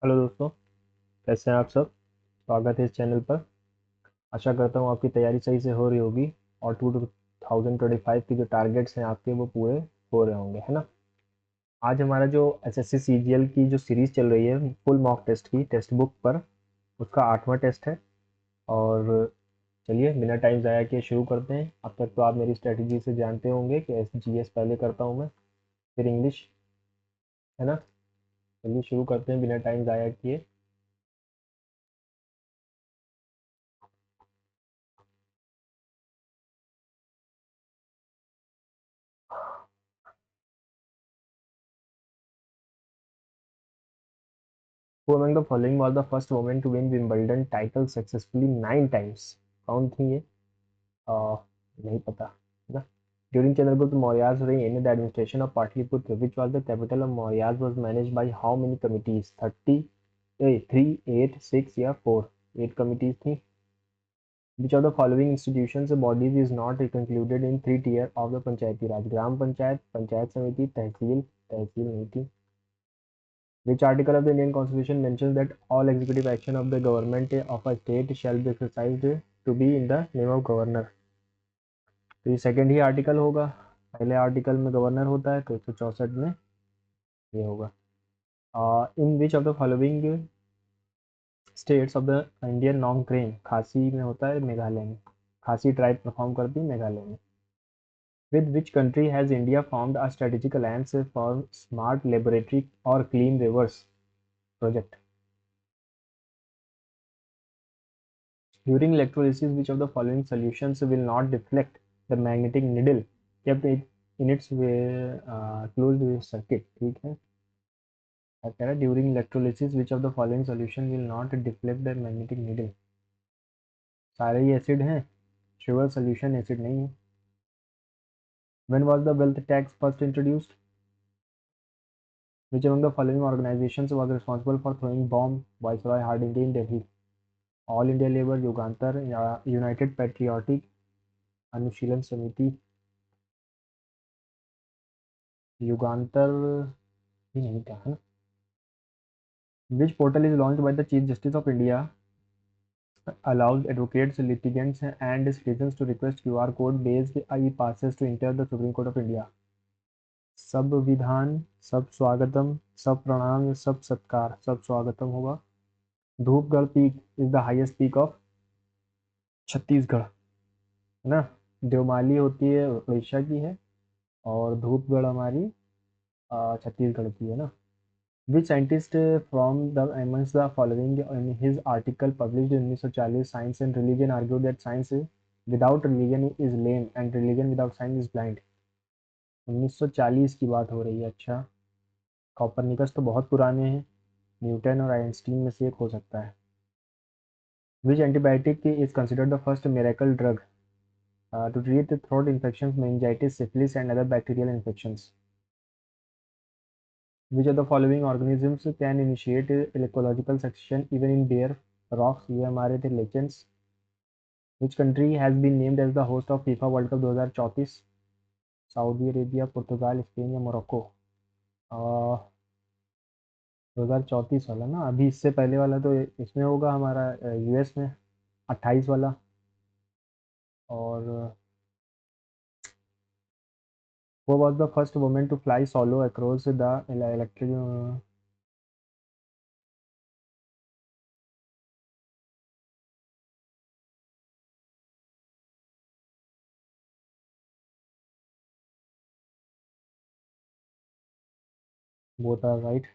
Hello दोस्तों। कैसे हैं आप सब। स्वागत है इस चैनल पर। आशा करता हूँ आपकी तैयारी सही से हो रही होगी और 2025 के जो टारगेट्स हैं आपके वो पूरे हो रहे होंगे, है ना। आज हमारा जो एसएससी सीजीएल की जो सीरीज़ चल रही है फुल मॉक टेस्ट की टेक्स्ट बुक पर, उसका 8वां टेस्ट है। और चलिए बिना टाइम ज़ाया किए शुरू करते हैं। अब तक तो आप मेरी स्ट्रेटजी से जानते होंगे कि जीएस पहले करता हूँ मैं, फिर इंग्लिश, है ना। चलिए शुरू करते हैं बिना टाइम ज़ाया किए। Who among the following was the first woman to win Wimbledon title successfully 9 times? कौन थी ये? नहीं पता, है ना। During Chandragupta Maurya's reign, the administration of Patliputra, which was the capital of Mauryas, was managed by how many committees? 30, 3, 8, 6 या 4? 8 committees थी। Which of the following institutions or bodies is not concluded in 3 tier of the पंचायती राज? ग्राम पंचायत, पंचायत समिति, तहसील, तहसील नहीं थी। Which article of the Indian Constitution mentions that all executive action of the government of a state shall be exercised to be in the name of governor? तो ये second ही article होगा। पहले article में governor होता है तो 164 में ये होगा। In which of the following states of the Indian non crane, Khasi में होता है, मेघालय में। खासी ट्राइब परफॉर्म करती है मेघालय में। With which country has India formed a strategic alliance for smart laboratory or clean rivers project? During electrolysis, which of the following solutions will not deflect the magnetic needle kept it in its closed circuit? ठीक है। क्या कह रहा है? During electrolysis which of the following solution will not deflect the magnetic needle? सारे ही acid हैं, sugar solution acid नहीं है। When was the wealth tax first introduced? Which among the following organisations was responsible for throwing bomb viceroy Hardinge in Delhi? All India labour, Yugantar या united patriotic अनुशीलन समिति? युगांतर ही नहीं था, है ना। Which portal is launched by the Chief Justice of India allows advocates, litigants, and citizens to request QR code based e-passes to enter the Supreme Court of India? सब विधान, सब स्वागतम, सब प्रणाम, सब सत्कार? सब स्वागतम होगा। Dhupgarh peak is the highest peak of Chhattisgarh, है ना। देवमाली होती है उड़ीसा की है और धूपगढ़ हमारी छत्तीसगढ़ की है ना। Which scientist from the amongst the following in his article published in 1940 Science and Religion argued that science without religion is lame and religion without science is blind? 1940 की बात हो रही है। अच्छा, कॉपरनिकस तो बहुत पुराने हैं, न्यूटन और आइंस्टीन में से एक हो सकता है। Which antibiotic is considered the first miracle drug to treat throat infections, meningitis, syphilis and other bacterial infections? Which of the following organisms can initiate ecological succession even in bare rocks? ये हमारे थे lichens. Which country has been named as the host of FIFA World Cup 2034? Saudi Arabia, पुर्तगाल, Spain या Morocco? 2034 वाला ना, अभी इससे पहले वाला तो इसमें होगा हमारा यूएस में, 28 वाला। और वो was the first women to fly solo across the electric? Both are right.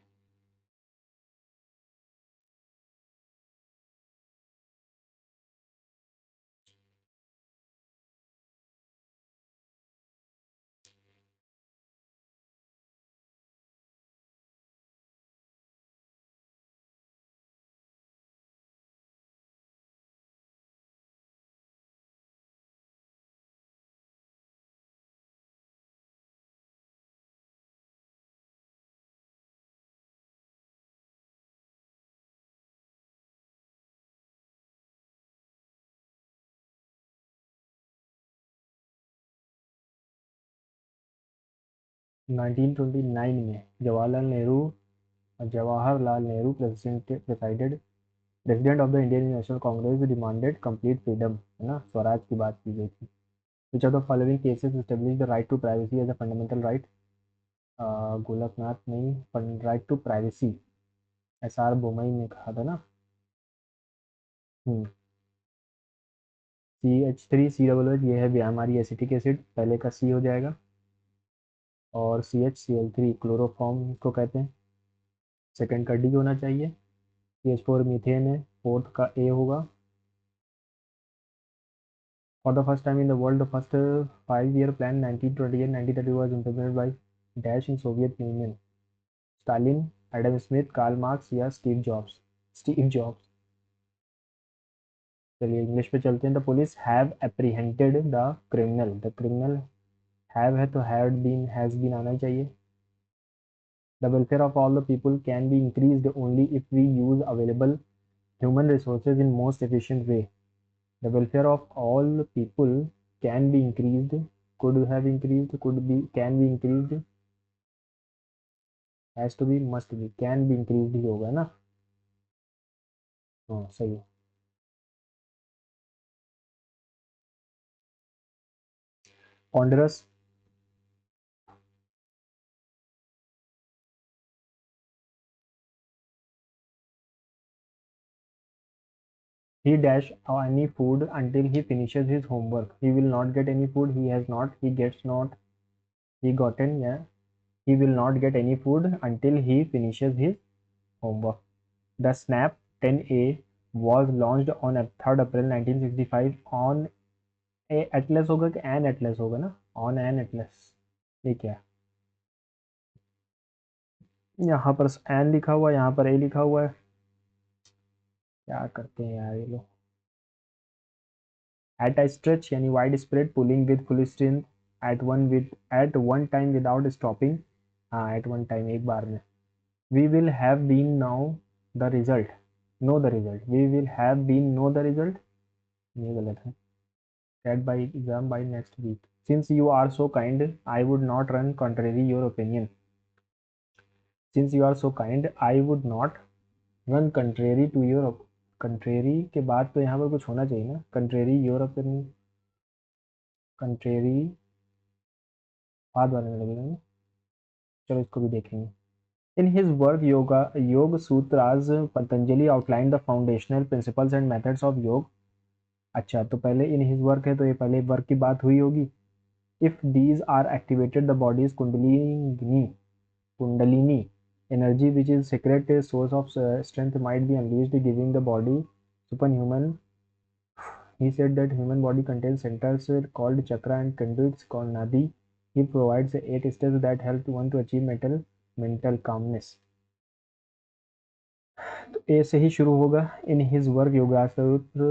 1929 में Jawaharlal Nehru Jawaharlal Nehru president of the Indian National Congress demanded complete freedom, है ना, स्वराज की बात की गई थी। Which of the following cases establish the right to privacy as a fundamental right? Golaknath नहीं, right to privacy SR Bommai ने कहा था ना। CH3COOH ये है भी हमारी एसिटिक एसिड, पहले का C हो जाएगा। और CHCl3 क्लोरोफॉर्म को कहते हैं, सेकंड का D होना चाहिए। CH4 मीथेन है, फोर्थ का A होगा। For the first time in the world the first 5 year plan 1928-1930 was implemented by dash in Soviet Union? Stalin, Adam Smith, Karl Marx या स्टीव जॉब्स। चलिए English पे चलते हैं। The police have apprehended the criminal have है तो had been has been आना चाहिए। The welfare of all the people can be increased only if we use available human resources in most efficient way. The welfare of all people can be increased, could have increased, could be, can be increased, has to be, must be, can be increased ही होगा ना। हाँ सही है। Ponderous, he dash any food until he finishes his homework. He will not get any food. He has not. He gets not. He gotten. Yeah. He will not get any food until he finishes his homework. The Snap 10A was launched on 3rd April 1965 on A Atlas होगा कि N Atlas होगा ना, on an Atlas. ये क्या है? यहाँ पर N लिखा हुआ है, यहाँ पर ए लिखा हुआ है, क्या करते हैं यार ये लोग। एट अ स्ट्रेच यानी wide spread pulling with full strength at one time without stopping. हाँ एट वन टाइम, एक बार में। We will have been now the result, know the result, we will have been know the result, ये गलत है। Get by exam by next week. Since you are so kind I would not run contrary your opinion. Since you are so kind I would not run contrary to your. Contrary के बाद तो यहाँ पर कुछ होना चाहिए ना, contrary European, contrary बाद वाले में लगेगा ना। चलो इसको भी देखेंगे। In his work yoga Yoga Sutras Patanjali outline the foundational principles and methods of yoga. अच्छा तो पहले इन हिज वर्क है तो ये पहले वर्क की बात हुई होगी। If these are activated the bodies kundalini energy which is secret source of strength might be unleashed giving the body superhuman. He said that human body contains centers called chakra and conduits called nadi. He provides 8 steps that help one to achieve mental calmness. तो ए से ही शुरू होगा। In his work yoga सूत्र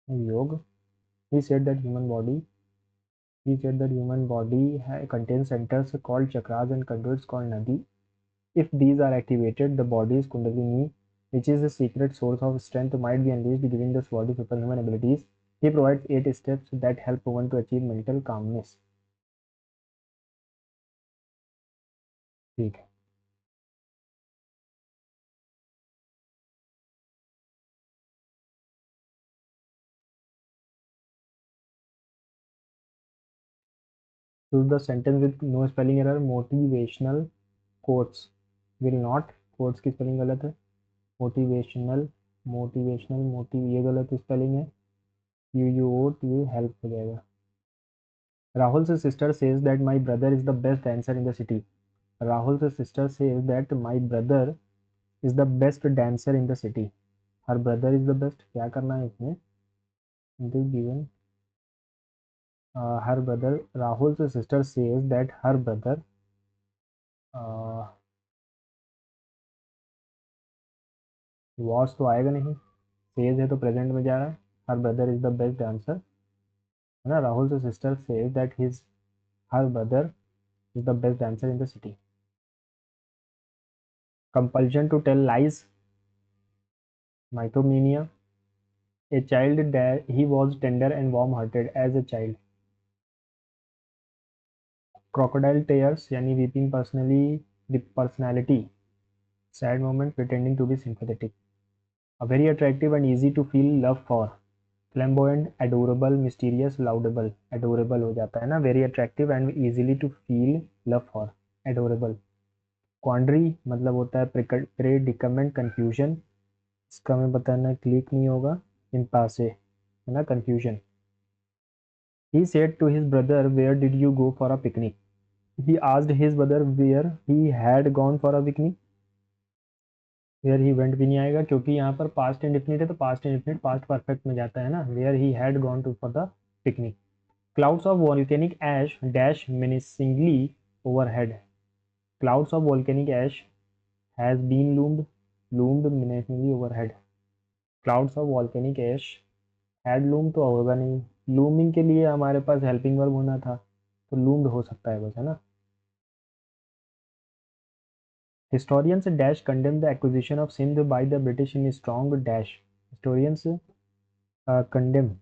योग। he said that human body he said that human body contains centers called chakras and conduits called nadi. If these are activated, the body's kundalini, which is the secret source of strength, might be unleashed, giving this body superhuman abilities. He provides 8 steps that help one to achieve mental calmness. ठीक है। Choose the sentence with no spelling error. Motivational quotes will not, quotes की spelling गलत है। Motivational motive ये गलत spelling है। You help हो जाएगा। Rahul's sister says that my brother is the best dancer in the city. Rahul's sister says that my brother is the best dancer in the city. Her brother is the best, क्या करना है इसमें? This given her brother, Rahul's sister says that her brother was तो आएगा नहीं, says है तो present में जा रहा है। her brother is the best dancer, है ना। Rahul's sister says that her brother is the best dancer in the city. Compulsion to tell lies, mythomania. A child that he was tender and warm-hearted as a child. Crocodile tears यानी weeping personality. sad moment, pretending to be sympathetic. A very attractive and easy to feel love for. Flamboyant, adorable, mysterious, laudable. Adorable हो जाता है ना, very attractive and easily to feel love for. Adorable. Quandary मतलब होता है predicament, confusion. इसका हमें बताना क्लिक नहीं होगा. Impasse है ना, confusion. He said to his brother, where did you go for a picnic? He asked his brother where he had gone for a picnic. Where he went भी नहीं आएगा क्योंकि यहाँ पर past indefinite है, तो past indefinite past perfect में जाता है ना. Where he had gone to for the picnic. Clouds of volcanic ash dash menacingly overhead. Clouds of volcanic ash has been loomed menacingly overhead. Clouds of volcanic ash had loomed तो होगा नहीं. Looming के लिए हमारे पास helping verb होना था, तो loomed हो सकता है बस, है ना. Historians dash condemn the acquisition of Sindh by the British in strong dash. Historians condemn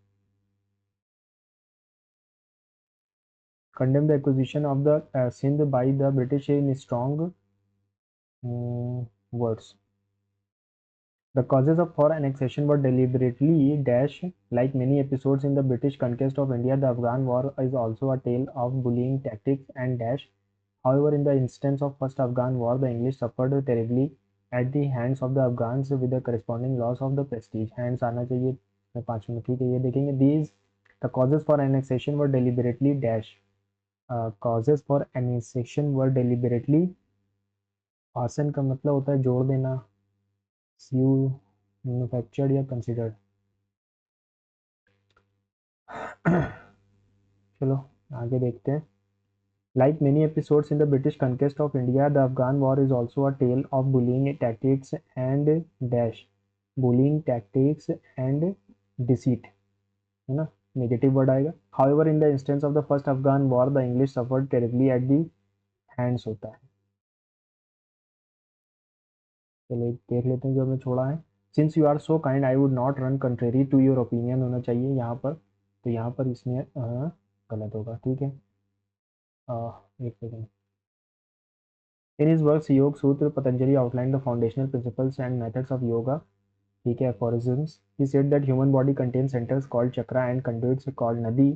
the acquisition of the Sindh by the British in strong words. The causes of for annexation were deliberately dash. Like many episodes in the British conquest of India, the Afghan war is also a tale of bullying tactics and dash. However, in the instance of first Afghan war, the English suffered terribly at the hands of the Afghans with the corresponding loss of the prestige. Hands आना चाहिए 5 minute, ठीक है. ये देखेंगे. These the causes for annexation were deliberately dash. Causes for annexation were deliberately. Fasten का मतलब होता है जोड़ देना. स्यू मैन्युफैक्चर्ड या कंसिडर्ड. चलो आगे देखते हैं. Like many episodes in the British conquest of India, the Afghan war is also a tale of bullying tactics and dash. Bullying tactics and deceit, है ना. Negative word आएगा. However, in the instance of the first Afghan war, the English suffered terribly at the hands होता है. चलो देख लेते हैं जो हमें छोड़ा है. Since you are so kind, I would not run contrary to your opinion होना चाहिए यहाँ पर. तो यहाँ पर इसमें गलत होगा, ठीक है. एक सेकेंड. In his works योग Sutra, Patanjali outlined the foundational principles and methods of yoga. ठीक है, aphorisms. He said that human body contains centers called chakra and conduits called nadi.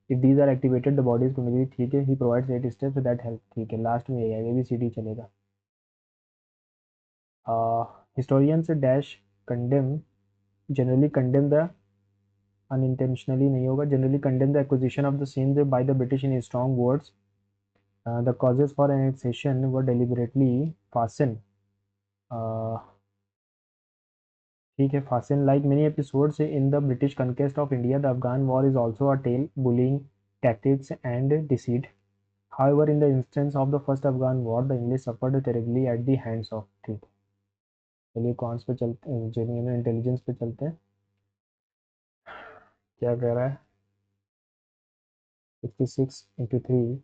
If these are activated, the body is completely ठीक है. He provides 8 steps that help. ठीक है, last में ये भी सीधी चलेगा. Historians dash condemn generally condemn the unintentionally नहीं होगा. Generally condemn the acquisition of the Sindh by the British in strong words. The causes for annexation were deliberately fasten. ठीक है, fasten. Like many episodes in the British conquest of India, the Afghan war is also a tale bullying tactics and deceit. However, in the instance of the first Afghan war, the English suffered terribly at the hands of. ठीक. चलिए cons पे चलते हैं, genuine intelligence पे चलते हैं. क्या कह रहा है. 66 into 3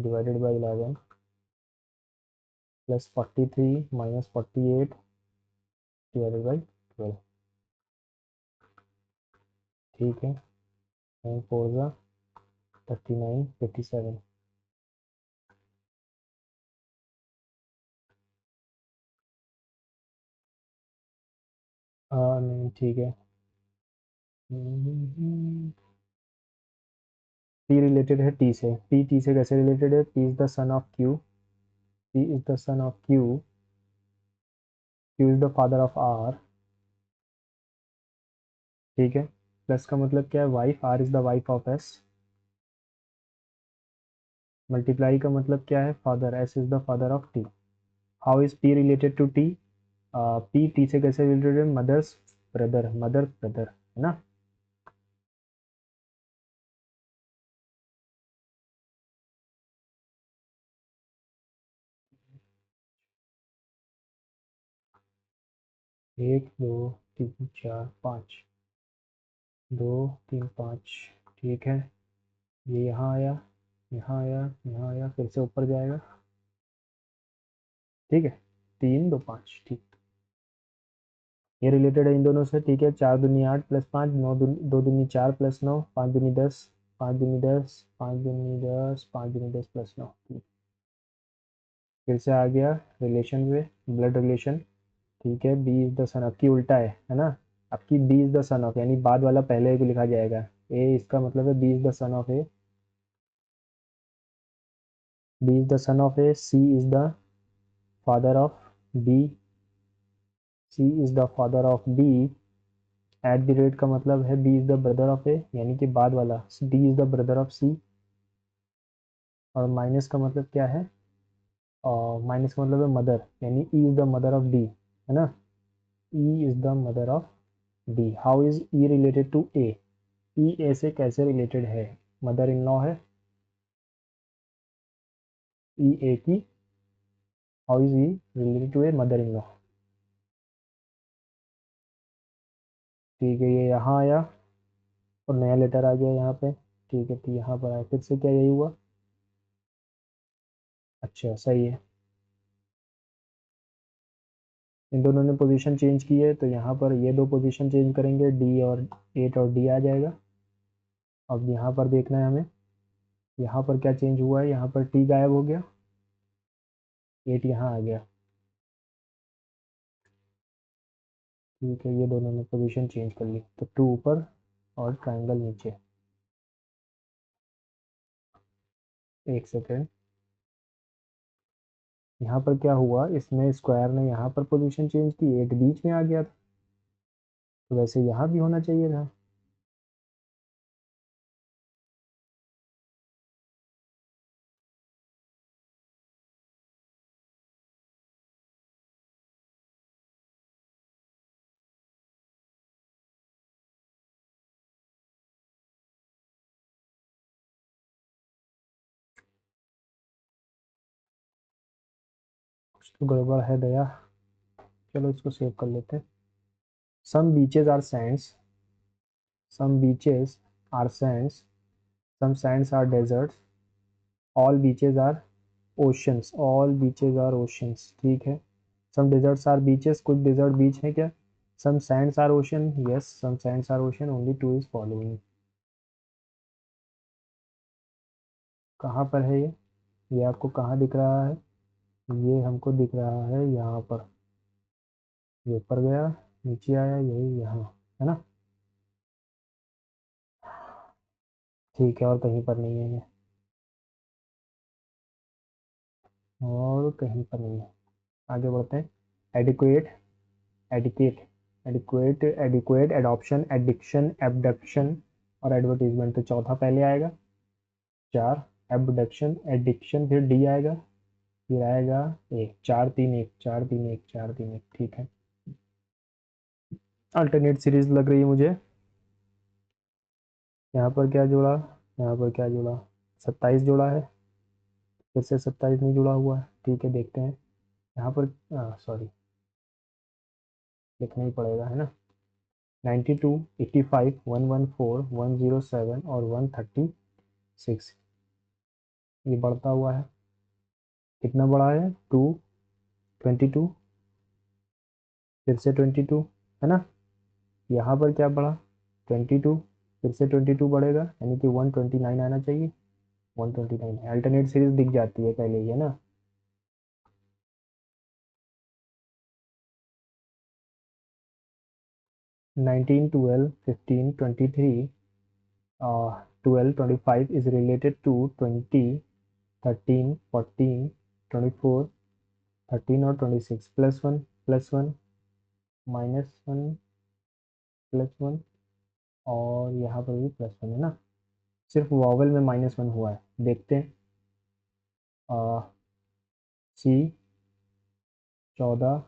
divided by 11 plus 43 minus 48 divided by 12. ठीक है. 4 जा 39 57. नहीं ठीक है. P रिलेटेड है T से. P T से कैसे रिलेटेड है. P is the son of Q. P is the son of Q. Q is the father of R. ठीक है. प्लस का मतलब क्या है, wife. R is the wife of S. Multiply का मतलब क्या है, father. S is the father of T. How is P related to T. P T से कैसे रिलेटेड है, मदर्स ब्रदर. मदर ब्रदर, है ना. एक दो तीन चार पाँच. 2 3 5. ठीक है. ये यहाँ आया, यहाँ आया, यहाँ आया, फिर से ऊपर जाएगा. ठीक है. 3 2 5. ठीक. ये रिलेटेड है इन दोनों से. ठीक है. 4 दूनी 8 प्लस 5, 9 2 दूनी 4 प्लस 9, 5 दूनी 10, 5 दूनी 10, 5 दूनी 10, 5 दूनी 10 प्लस 9. फिर से आ गया रिलेशन में, ब्लड रिलेशन। ठीक है, B is the son of की उल्टा है ना। आपकी B is the son of, यानी बाद वाला पहले को लिखा जाएगा। ए इसका मतलब है B is the son of A, B is the son of A, C is the father of B, C is the father of B. At the rate का मतलब है B is the brother of A, यानी कि बाद वाला D is the brother of C. और minus का मतलब क्या है, और माइनस का मतलब है मदर, यानी E is the mother of D, है ना। E is the mother of D. How is E related to A, E A से कैसे रिलेटेड है, मदर इन लॉ है ई ए की। How is E related to A mother in law. ठीक है, ये यहाँ आया और नया लेटर आ गया यहाँ पे। ठीक है, तो यहाँ पर आया, फिर से क्या यही हुआ। अच्छा सही है, इन दोनों ने पोजीशन चेंज की है, तो यहाँ पर ये दो पोजीशन चेंज करेंगे, डी और 8 और डी आ जाएगा। अब यहाँ पर देखना है हमें, यहाँ पर क्या चेंज हुआ है, यहाँ पर टी गायब हो गया, 8 यहाँ आ गया। ठीक है, ये दोनों ने पोजीशन चेंज कर ली, तो 2 ऊपर और ट्राइंगल नीचे। एक सेकेंड, यहाँ पर क्या हुआ, इसमें स्क्वायर ने यहाँ पर पोजीशन चेंज की, 8 बीच में आ गया था, तो वैसे यहाँ भी होना चाहिए था। कुछ तो गड़बड़ है दया, चलो इसको सेव कर लेते हैं। Some beaches are sands, some beaches are sands, some sands are deserts, all beaches are oceans, all beaches are oceans। ठीक है, some deserts are beaches, कुछ desert beach है क्या। some sands are ocean, yes some sands are ocean, only two is following। कहाँ पर है ये आपको कहाँ दिख रहा है, ये हमको दिख रहा है यहाँ पर, ये ऊपर गया नीचे आया, यही यहाँ, है ना। ठीक है, और कहीं पर नहीं है ये, और कहीं पर नहीं है। आगे बढ़ते हैं। Adequate, adequate, adequate, adequate, adoption, addiction, abduction और एडवर्टीजमेंट, तो चौथा पहले आएगा। 4 एबडक्शन, एडिक्शन, फिर डी आएगा, फिर आएगा एक, 4 3 1, 4 3 1, 4 3 1। ठीक है, अल्टरनेट सीरीज लग रही है मुझे। यहाँ पर क्या जोड़ा, यहाँ पर क्या जोड़ा, 27 जोड़ा है, फिर से 27 नहीं जुड़ा हुआ है। ठीक है, देखते हैं यहाँ पर, सॉरी लिखना ही पड़ेगा, है ना। 92, 85, 114, 107 और 136, ये बढ़ता हुआ है, कितना बड़ा है, 2, 22, फिर से 22, है ना। यहाँ पर क्या बढ़ा, 22, फिर से 22 बढ़ेगा, यानी कि 129 आना चाहिए। 129 अल्टरनेट सीरीज दिख जाती है पहले ही, है ना। 19, 12, 15, 23, 12, 25 is related to 20, 13, 14, 24, 13 और 26, +1 -1 +1, और यहाँ पर भी +1, है ना। सिर्फ वॉवल में -1 हुआ है, देखते हैं। सी 14,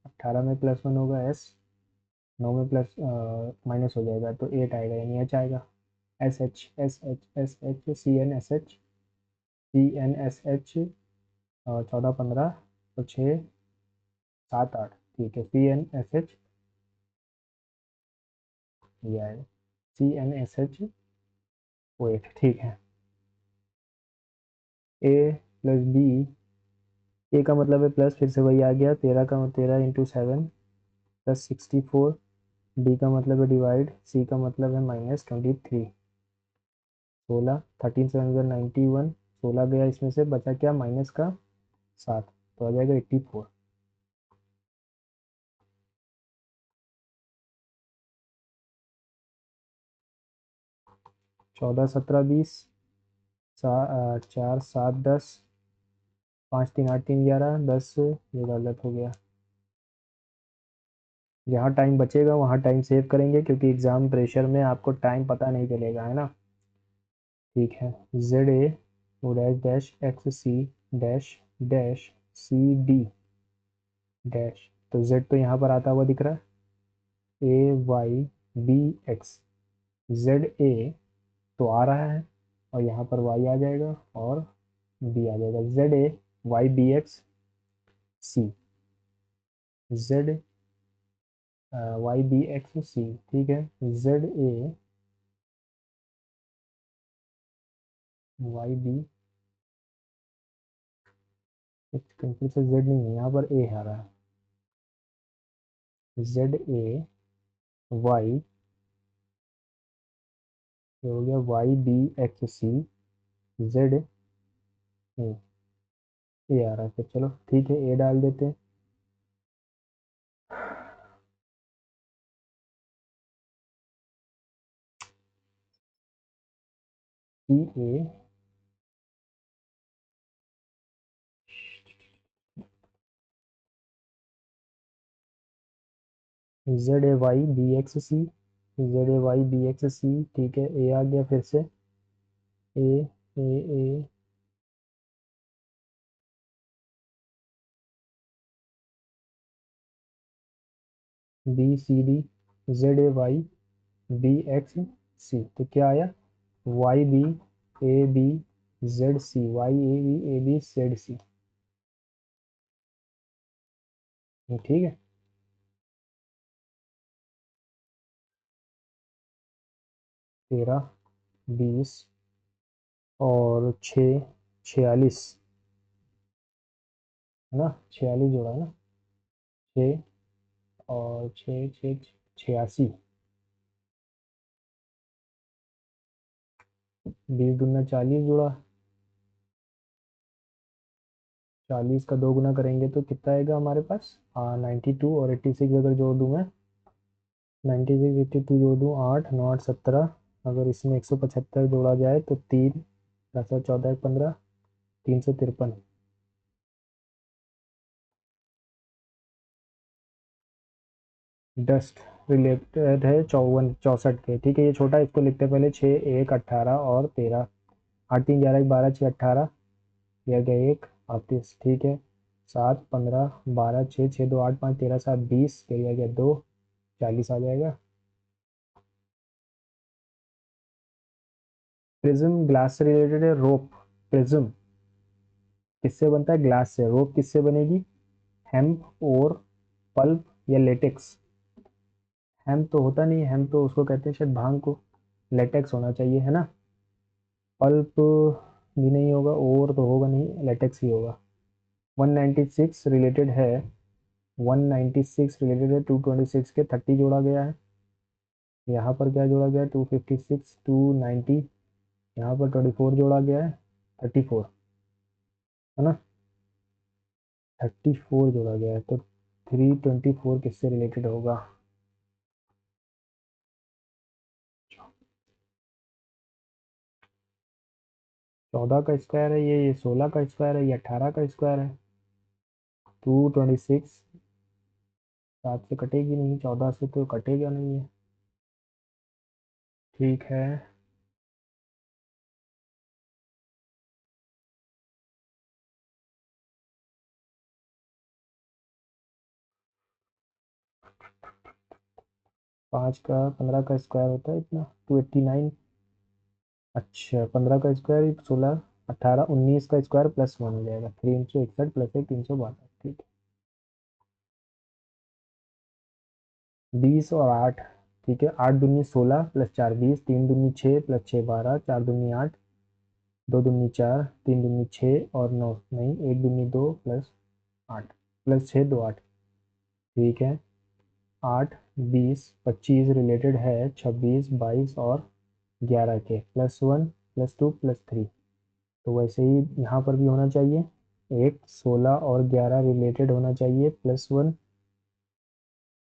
18 में +1 होगा, एस 9 में प्लस माइनस हो जाएगा, तो 8 आएगा, यानी एच आएगा। S H, S H, S H, C N S H, C N S H, 14 15 और 6 7 8। ठीक है, सी एन एस एच, ये आएगा C N S H O 8। ठीक है, ए प्लस बी, ए का मतलब है प्लस, फिर से वही आ गया, 13 का 13 इंटू 7 +64, डी का मतलब है डिवाइड, सी का मतलब है -23, 16, 13 7 91, 16 गया इसमें से, बचा क्या माइनस का 7, तो आ जाएगा 84। 14, 17, 20, 4, 7, 10, 5, 3, 8, 3, 11, 10, ये गलत हो गया। जहाँ टाइम बचेगा वहाँ टाइम सेव करेंगे, क्योंकि एग्ज़ाम प्रेशर में आपको टाइम पता नहीं चलेगा, है ना। ठीक है, Z A O dash dash X C dash dash C D dash, तो जेड तो यहाँ पर आता हुआ दिख रहा है, A Y B X, Z A तो आ रहा है, और यहाँ पर वाई आ जाएगा और बी आ जाएगा, Z A Y B X C, Z Y B X C, ठीक है, Z A Y B, confuse से जेड नहीं है यहाँ पर, ए आ रहा है, जेड ए वाई, ये हो गया Y B X C, Z A आ रहा है, तो चलो ठीक है, ए डाल देते हैं। C A Z A Y B X C, Z A Y B X C, ठीक है, ए आ गया फिर से, A A A B C D, Z A Y B X C, तो क्या आया, Y B A B Z C, Y A B Z C, ठीक है। 13, 20 और 6, 46, है ना, 46 जोड़ा है ना, 6 और 6, 6, 86, 20 दूना 40 जोड़ा, 40 का 2 गुना करेंगे तो कितना आएगा हमारे पास, 92, और 86 अगर जोड़ दूँ मैं, 96, 82 जोड़ दूँ, 8, 9, 8, 17, अगर इसमें 175 जोड़ा जाए तो 3, 10, 14, 15, 353। डस्ट रिलेटेड है 54, 64 के, ठीक है, ये छोटा, इसको लिखते हैं पहले, 6, 1, 18 और 13, 8, 3, 11, 12, 6, 18, यह गया 1, 38, ठीक है, 7, 15, 12, 6, 6, 2, 8, 5, 13, 7, 20, यह गया 2, 40 आ जाएगा। प्रिज्म ग्लास से रिलेटेड है, रोप, प्रिज्म किससे बनता है, ग्लास से, रोप किससे बनेगी, हेम्प और पल्प या लेटेक्स, हेम्प तो होता नहीं, हेम्प तो उसको कहते हैं शायद भांग को, लेटेक्स होना चाहिए, है ना, पल्प भी नहीं होगा, और तो होगा नहीं, लेटेक्स ही होगा। 196 रिलेटेड है, 196 रिलेटेड है 226 के, 30 जोड़ा गया है, यहाँ पर क्या जोड़ा गया है, 256, 290, यहाँ पर 24 जोड़ा गया है, 34, है ना, 34 जोड़ा गया है, तो 324 किससे रिलेटेड होगा, 14 का स्क्वायर है ये 16 का स्क्वायर है, ये 18 का स्क्वायर है, 226 7 से कटेगी नहीं, 14 से तो कटेगा नहीं है, ठीक है, 5 का 15 का स्क्वायर होता है इतना, 289, अच्छा 15 का स्क्वायर 16, 18, 19 का स्क्वायर प्लस 1 हो जाएगा, 361 प्लस 1, 362, ठीक है, 20 और 8, ठीक है, 8 दूनी 16 प्लस 4 20, 3 दूनी 6 प्लस 6 12, 4 दूनी 8, 2 दूनी 4, 3 दूनी 6 और 9 नहीं, 1 दूनी 2 प्लस 8 प्लस 6 2 8, ठीक है, 8, 20, 25 रिलेटेड है 26, 22 और 11 के, +1, +2, +3, तो वैसे ही यहाँ पर भी होना चाहिए, एक 16 और 11 रिलेटेड होना चाहिए,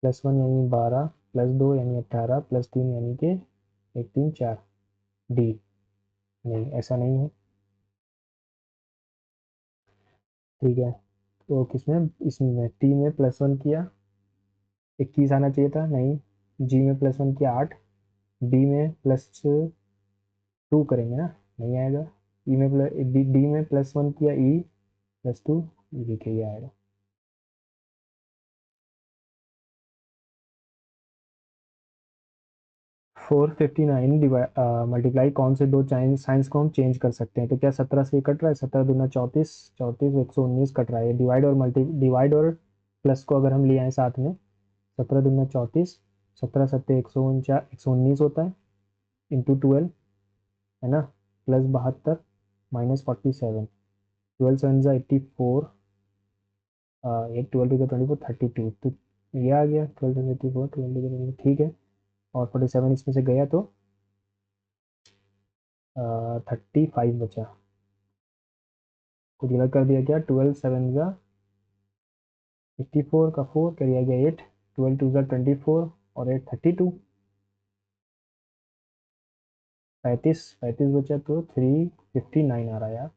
+1 यानी 12, +2 यानी 18, +3 यानी कि 1 3 4। डी, नहीं ऐसा नहीं है। ठीक है, तो किसमें, इसमें टी में +1 किया 21 आना चाहिए था, नहीं। जी में +1 किया 8, डी में +2 करेंगे ना, नहीं आएगा। ई में डी में +1 किया ई, +2, देखिए ये आएगा। 459 मल्टीप्लाई कौन से दो साइंस को हम चेंज कर सकते हैं? तो क्या 17 से कट रहा है, 17 दूना 34, 34 119 कट रहा है। डिवाइड और प्लस को अगर हम ले आए साथ में, 17 दूना 34, 17 सत्ते 119 होता है, × 12, है ना, +72 -47, 12 7 जा 84, 8 12 टू 24 32, तो ये आ गया 12 84 12, ठीक है। और 47 इसमें से गया तो 35 बचा, कुछ गलत कर दिया क्या? 12 7 जा 84 का 4 कर दिया गया 8, 12 2 जा 24 और 8 32, 35 बचा तो 359 आ रहा है यार।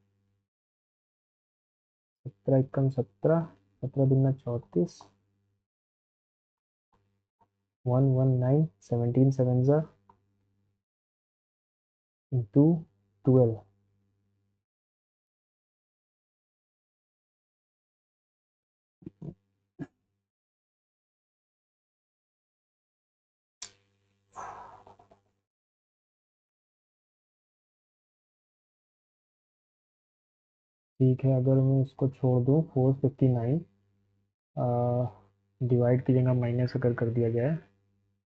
17 एकम 17, 17 दूना 34, 119, 17 7 जा इंटू 12। ठीक है, अगर मैं इसको छोड़ दूँ 459, डिवाइड की जगह माइनस अगर कर दिया जाए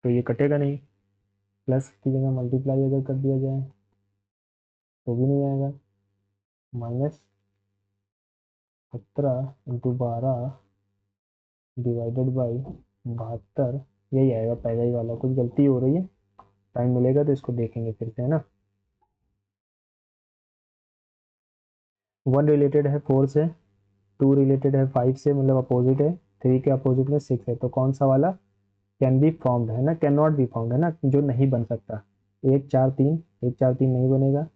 तो ये कटेगा नहीं, प्लस की जगह मल्टीप्लाई अगर कर दिया जाए तो भी नहीं आएगा। -17 × 12 डिवाइडेड बाई 72, यही आएगा पहला ही वाला। कुछ गलती हो रही है, टाइम मिलेगा तो इसको देखेंगे फिर से, है ना। 1 रिलेटेड है 4 से, 2 रिलेटेड है 5 से, मतलब अपोजिट है। 3 के अपोजिट में 6 है, तो कौन सा वाला कैन बी फॉर्म्ड है ना, कैन नॉट बी फॉर्म्ड है ना, जो नहीं बन सकता। 1 4 3, 1 4 3 नहीं बनेगा,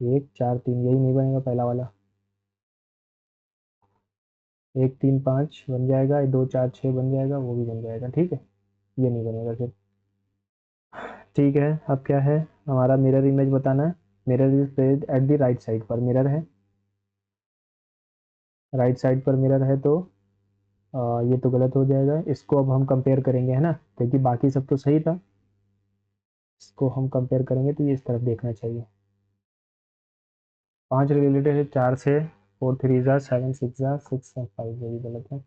1 4 3 यही नहीं बनेगा पहला वाला। 1 3 5 बन जाएगा, 2 4 6 बन जाएगा, वो भी बन जाएगा, ठीक है। ये नहीं बनेगा फिर। ठीक है, अब क्या है हमारा, मिरर इमेज बताना है। Mirror is placed at the right side पर, मिरर है राइट साइड पर, मिरर है तो ये तो गलत हो जाएगा। इसको अब हम कंपेयर करेंगे, है ना, क्योंकि बाकी सब तो सही था। इसको हम कंपेयर करेंगे तो ये इस तरफ देखना चाहिए। 5 रिलेटेड है 4 से, 4 3 जा 7 6 जा 6 5, ये भी गलत है।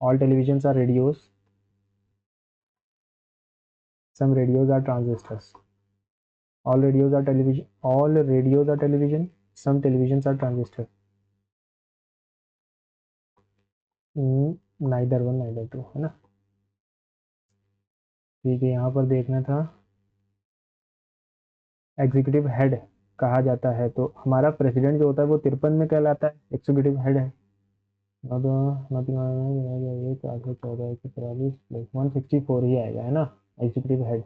All television are radios, some radios are transistors. All radios are television, some television are transistor. Neither one neither two, है ना। ठीक है, यहाँ पर देखना था एग्जीक्यूटिव हेड कहा जाता है, तो हमारा प्रेसिडेंट जो होता है वो 53 में कहलाता है, एग्जीक्यूटिव हेड है। एक 814 143 प्लस 164 ही आएगा, है ना, एग्जीक्यूटिव हेड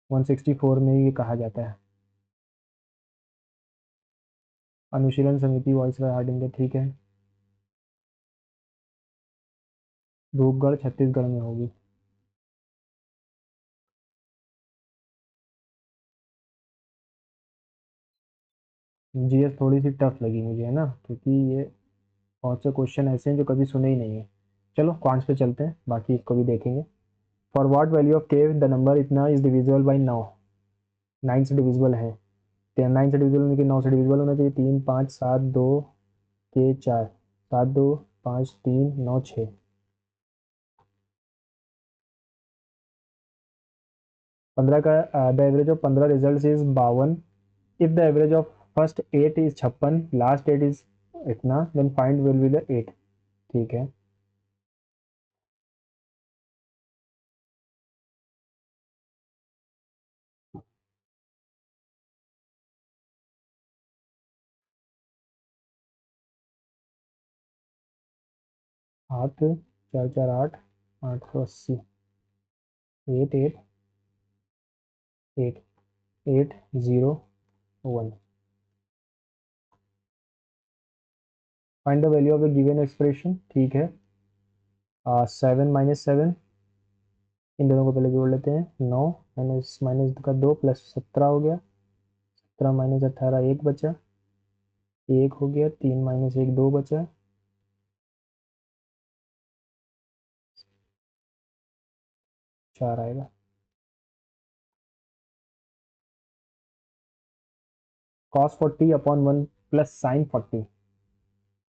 164 में ये कहा जाता है। अनुशीलन समिति वॉइस हार्डिंग है, ठीक है। रूपगढ़ छत्तीसगढ़ में होगी। जीएस थोड़ी सी टफ लगी मुझे, है ना, क्योंकि ये बहुत से क्वेश्चन ऐसे हैं जो कभी सुने ही नहीं है। चलो क्वांट्स पे चलते हैं, बाकी इसको भी देखेंगे। फॉर व्हाट वैल्यू ऑफ के द नंबर इतना इज डिविजिबल बाई 9, 9 से डिविजिबल है। 9 से डिविजिबल होने के 9 से डिविजिबल होना चाहिए। 3 5 7 2 के 4, 7 2 5 3 9 6। 15 का the average of 15 result is 52, if the average of first 8 is 56, last 8 is इतना, then find will be the 8। ठीक है, 8 4 4 8 880 8 8 8 8 0 1. Find the value of the given expression. ठीक है. 7 माइनस 7, इन दोनों को पहले जोड़ लेते हैं. 9 माइनस माइनस का 2 प्लस 17 हो गया. 17 माइनस 18 1 बचा. 1 हो गया. 3 माइनस 1 2 बचा. 4 आएगा. cos 40 upon 1 plus sign 40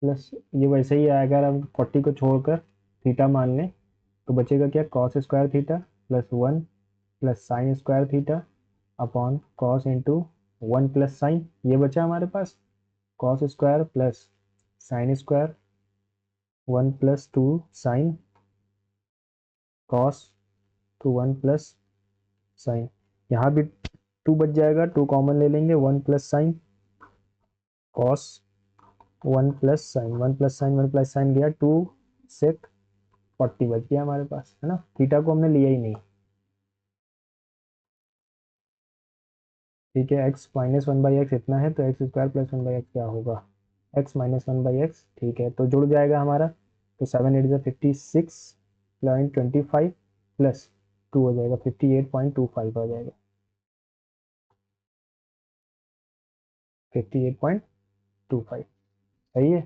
plus ये वैसे ही आएगा. अगर हम 40 को छोड़कर थीटा मान लें तो बचेगा क्या? Cos square theta plus 1 plus sine square theta upon cos into 1 plus sine. ये बचा हमारे पास cos square plus sine square 1 plus 2 sine cos to 1 plus sine. यहाँ भी 2 बच जाएगा. 2 कॉमन ले लेंगे. 1 plus sine cos 1 plus sign 1 plus sign 1 plus sign गया. 2 से 40 बच गया हमारे पास, है ना. थीटा को हमने लिया ही नहीं. ठीक है. एक्स माइनस 1/x इतना है तो एक्स स्क्वायर प्लस 1/x क्या होगा? X minus 1/x. ठीक है, तो जुड़ जाएगा हमारा. तो 7 8 56.25 प्लस 2 हो जाएगा 58.25 हो जाएगा. 58.25 सही है.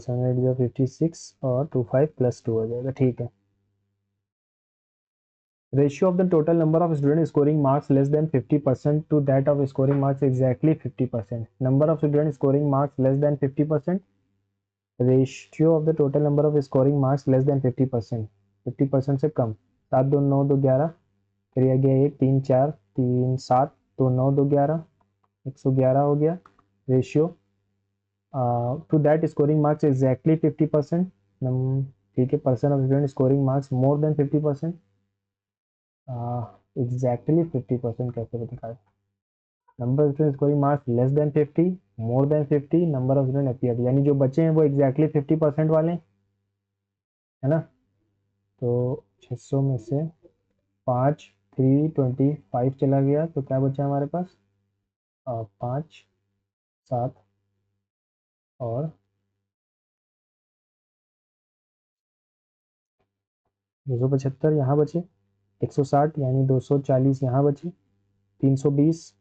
7 8 56 और 25 प्लस 2 हो जाएगा. ठीक है. Ratio of the total number of students scoring marks less than 50% to that of scoring marks exactly 50%. Number of students scoring marks less than 50%. Ratio of the total number of scoring marks less than 50%. 50% से कम. 7 2 9 2 11. फिर यह गया 1 3 4 3 7 2 9 2 11. 111 हो गया. Ratio two that scoring marks exactly 50%. ठीक है. Percent of student scoring marks more than 50%. Exactly 50% कैसे दिखाए? Number of student scoring marks less than 50, more than 50, number of student appear. यानी जो बचे हैं वो एग्जैक्टली 50% वाले, है ना. तो 600 में से 5 325 चला गया तो क्या बचा हमारे पास? 5 7 और 275 यहाँ बचे. 160 यानी 240 यहाँ बचे. 320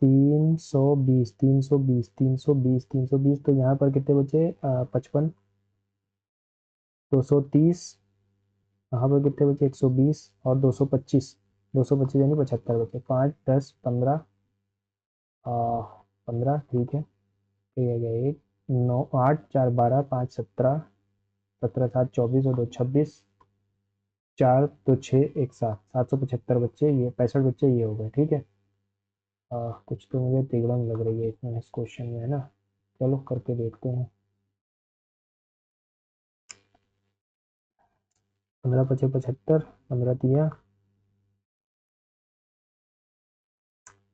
320 320 320 320 तो यहाँ पर कितने बचे? 55. 230 यहाँ पर कितने बचे? 120 और 225. 225 यानी 75 बचे. 5 10 15 15. ठीक है. तो ये गया 1 9 8 4 12 5 17 17 7 24 और 2 26 4 2 6 1 7 775 बच्चे. ये 65 बच्चे ये हो गए. ठीक है. कुछ तो मुझे तिगड़म लग रही है इसमें, इस क्वेश्चन में, है ना. चलो करके देखते हैं. 15 पचे 75. 15 तिया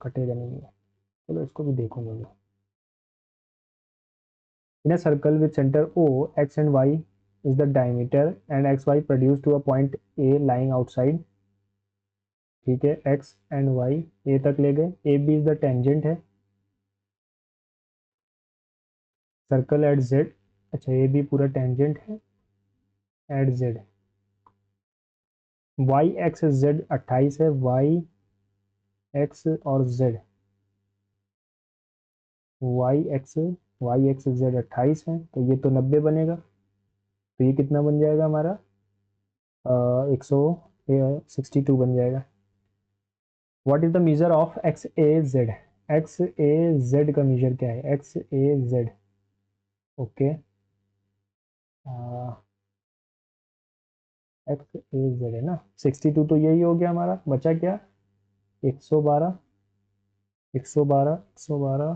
कटेगा नहीं है. चलो इसको भी देखूंगा मैं. In a circle with center O, x and y is the diameter and xy produced to a point A lying outside. ठीक है. x and y A तक ले गए. AB is the tangent है. Circle eight z. अच्छा AB पूरा tangent है eight z. y x z 28 है. y x और z y x z 28 है तो ये तो 90 बनेगा. तो ये कितना बन जाएगा हमारा? 162 बन जाएगा. What is the measure of x A Z? X A Z का मेजर क्या है? एक्स ए जेड. ओके. एक्स ए जेड है ना. 62 तो यही हो गया हमारा. बचा क्या? 112. 112 112.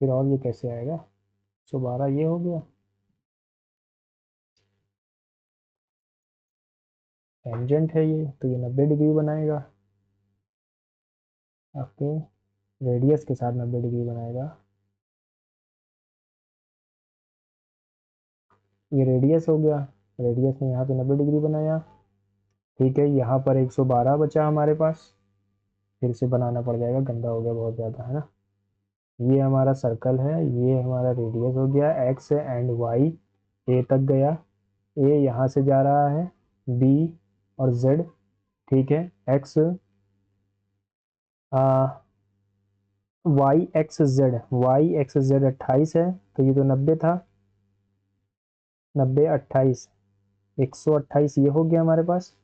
फिर और ये कैसे आएगा? 112 ये हो गया. टेंजेंट है ये तो ये 90 डिग्री बनाएगा. आपके रेडियस के साथ 90 डिग्री बनाएगा. ये रेडियस हो गया, रेडियस ने यहाँ पे 90 डिग्री बनाया। ठीक है, यहाँ पर 112 बचा हमारे पास, फिर से बनाना पड़ जाएगा, गंदा हो गया बहुत ज़्यादा, है ना। ये हमारा सर्कल है, ये हमारा रेडियस हो गया, एक्स एंड वाई ए तक गया, ए यहाँ से जा रहा है, बी और जेड। ठीक है, एक्स वाई एक्स जेड 28 है, तो ये तो 90 था, 90 28, 128 ये हो गया हमारे पास,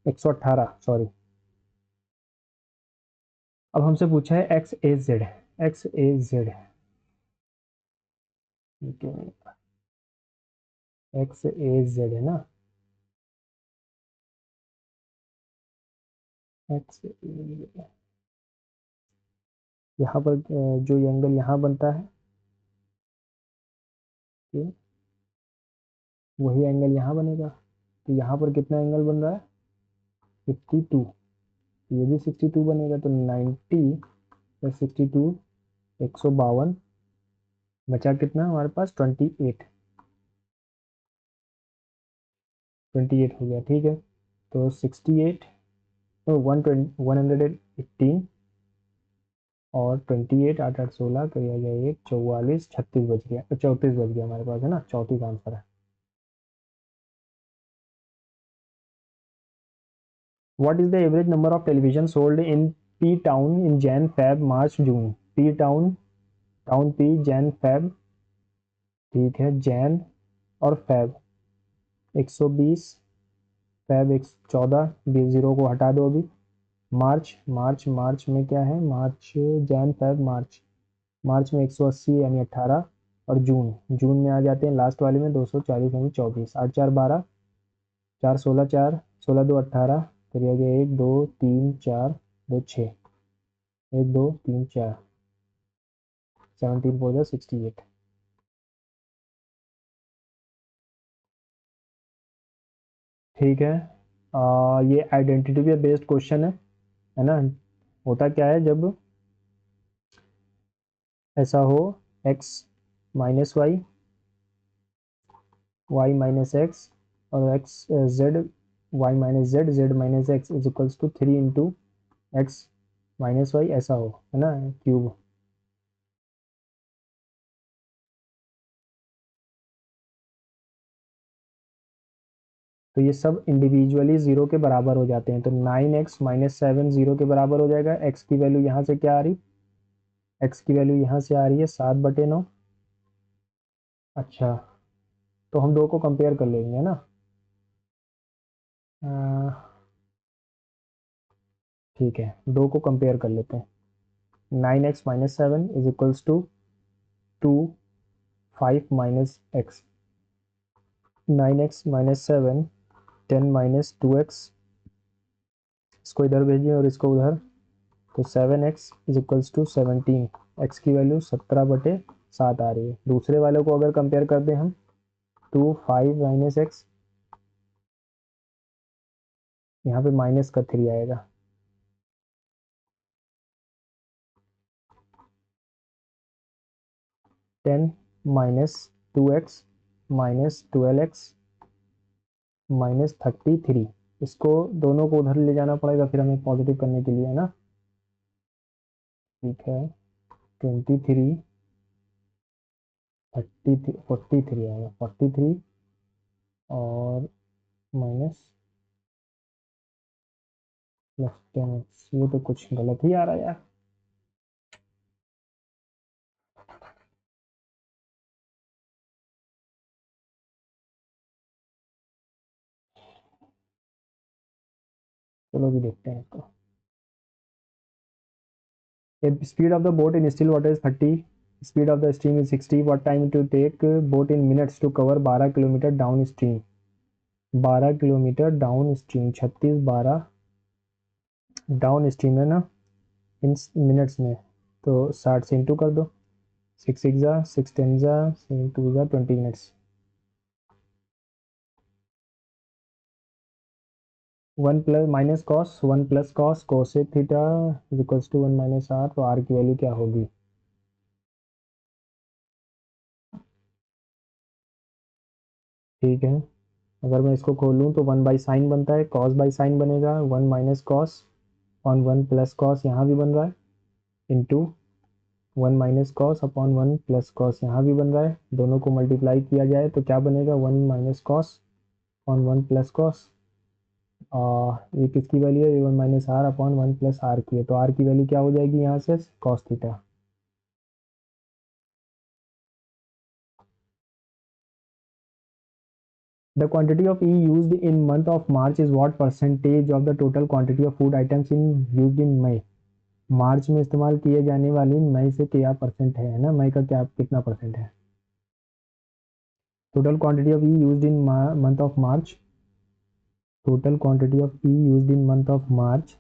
118 सॉरी। अब हमसे पूछा है एक्स ए जेड, एक्स ए जेड, एक्स ए जेड है ना, एक्स यहाँ पर जो एंगल यहाँ बनता है, ये वही एंगल यहाँ बनेगा, तो यहाँ पर कितना एंगल बन रहा है, 52, ये भी 62 बनेगा, तो 90 प्लस 62, 152, बचा कितना हमारे पास, 28, 28 हो गया। ठीक है, तो 68, तो 118 और 28, 8 8 16 तो यह गया, 1 44 36 बच गया, 34 बच गया हमारे पास, है ना, 34 आंसर है। What is the average number of television sold in P town in Jan, Feb, March, June? P town, town P, Jan, Feb, ठीक है, जैन और फेब 120, फेब 114, 20 जीरो को हटा दो अभी। मार्च, मार्च में क्या है, मार्च, जैन फेब मार्च, मार्च में 180 यानी 18, और जून में आ जाते हैं लास्ट वाले में 240 यानी 24, 8 4 12, 4 16 4 16 2 18, फिर ये गया 1 2 3 4 2 6, 1 2 3 4, 17 4 68। ठीक है, ये आइडेंटिटी पे बेस्ड क्वेश्चन है ना। होता क्या है जब ऐसा हो, x minus y, y minus x, और x z, y minus z, z minus x is equals to 3 into x minus y, ऐसा हो, है ना, क्यूब। तो ये सब इंडिविजुअली जीरो के बराबर हो जाते हैं, तो 9x माइनस 7 जीरो के बराबर हो जाएगा। x की वैल्यू यहाँ से क्या आ रही, x की वैल्यू यहाँ से आ रही है 7/9। अच्छा, तो हम दो को कंपेयर कर लेंगे, है ना। ठीक है, दो को कंपेयर कर लेते हैं। 9x minus 7 is equals to 2, 5 minus x, 9x minus 7, 10 minus 2x, इसको इधर भेजिए और इसको उधर, तो 7x is equals to 17, x की वैल्यू 17/7 आ रही है। दूसरे वाले को अगर कंपेयर करते हैं हम, 2 5 माइनस एक्स, यहाँ पे माइनस का 3 आएगा, 10 minus 2x minus 12x minus 33, इसको दोनों को उधर ले जाना पड़ेगा फिर हमें पॉजिटिव करने के लिए, है ना। ठीक है, 23, 43 आएगा, 43 और माइनस प्लस 10x, ये तो कुछ गलत ही आ रहा है यार। चलो भी देखते हैं इसको। If speed of the boat in still water is 30, speed of the stream is 60, what time it will take boat in minutes to cover 12 kilometre down stream, 12 kilometre down stream, 36 12 down stream है ना, इन minutes में, तो 60 से into कर दो, 6 6 जा 6 10 जा 2 जा 20 minutes. 1 plus minus cos, 1 plus cos cosec theta is equals to 1 minus R, तो आर की वैल्यू क्या होगी, ठीक है, अगर मैं इसको खोलूँ तो 1/sin बनता है, cos/sin बनेगा, 1 - cos अपॉन 1 + cos यहाँ भी बन रहा है, इंटू 1 - cos अपॉन 1 + cos यहाँ भी बन रहा है। दोनों को मल्टीप्लाई किया जाए तो क्या बनेगा, 1 - cos अपॉन 1 + cos। ये किसकी वैल्यू है, ये 1 - r अपॉन 1 + r की है, तो r की वैल्यू क्या हो जाएगी यहाँ से, cos theta. The quantity of E used in month of March is what percentage of the total quantity of food items in used in May? मार्च में इस्तेमाल किए जाने वाली मई से क्या परसेंट है ना, मई का क्या कितना परसेंट है। Total quantity of E used in month of March, total quantity of E used in month of March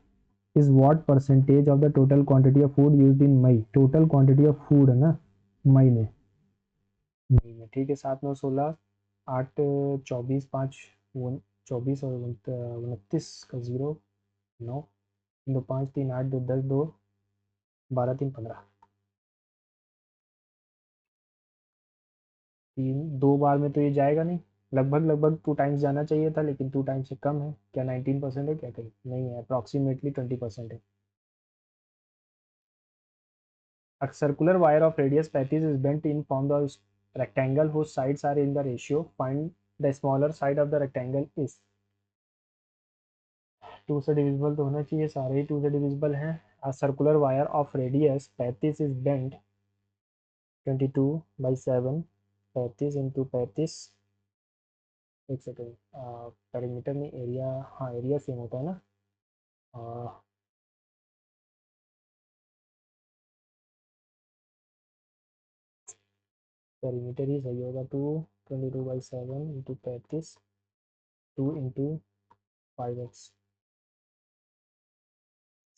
is what percentage of the total quantity of food used in May. Total quantity of food है ना मई में, मई में, ठीक है। 7 9 16 8 24 5 24 और 29 का 0 9 2 5 3 8 2 10 2 12 3 15 दो बार में तो ये जाएगा नहीं, लगभग लगभग 2 टाइम्स जाना चाहिए था, लेकिन 2 टाइम्स से कम है। क्या 19% है क्या, कहीं नहीं है, अप्रॉक्सीमेटली 20% है। A circular wire of radius 35 is bent in form of rectangle whose sides are in the ratio. Find the smaller side of the rectangle is। 2 से डिविजिबल तो होना चाहिए, सारे ही 2 से डिविजिबल हैं। A circular wire of radius 35 is bent 22/7, 35 into 35, एक second, perimeter में area, हाँ एरिया सेम होता है ना। पेरीमीटर ही सही होगा, 22/7 इंटू 35, 2 इंटू 5x,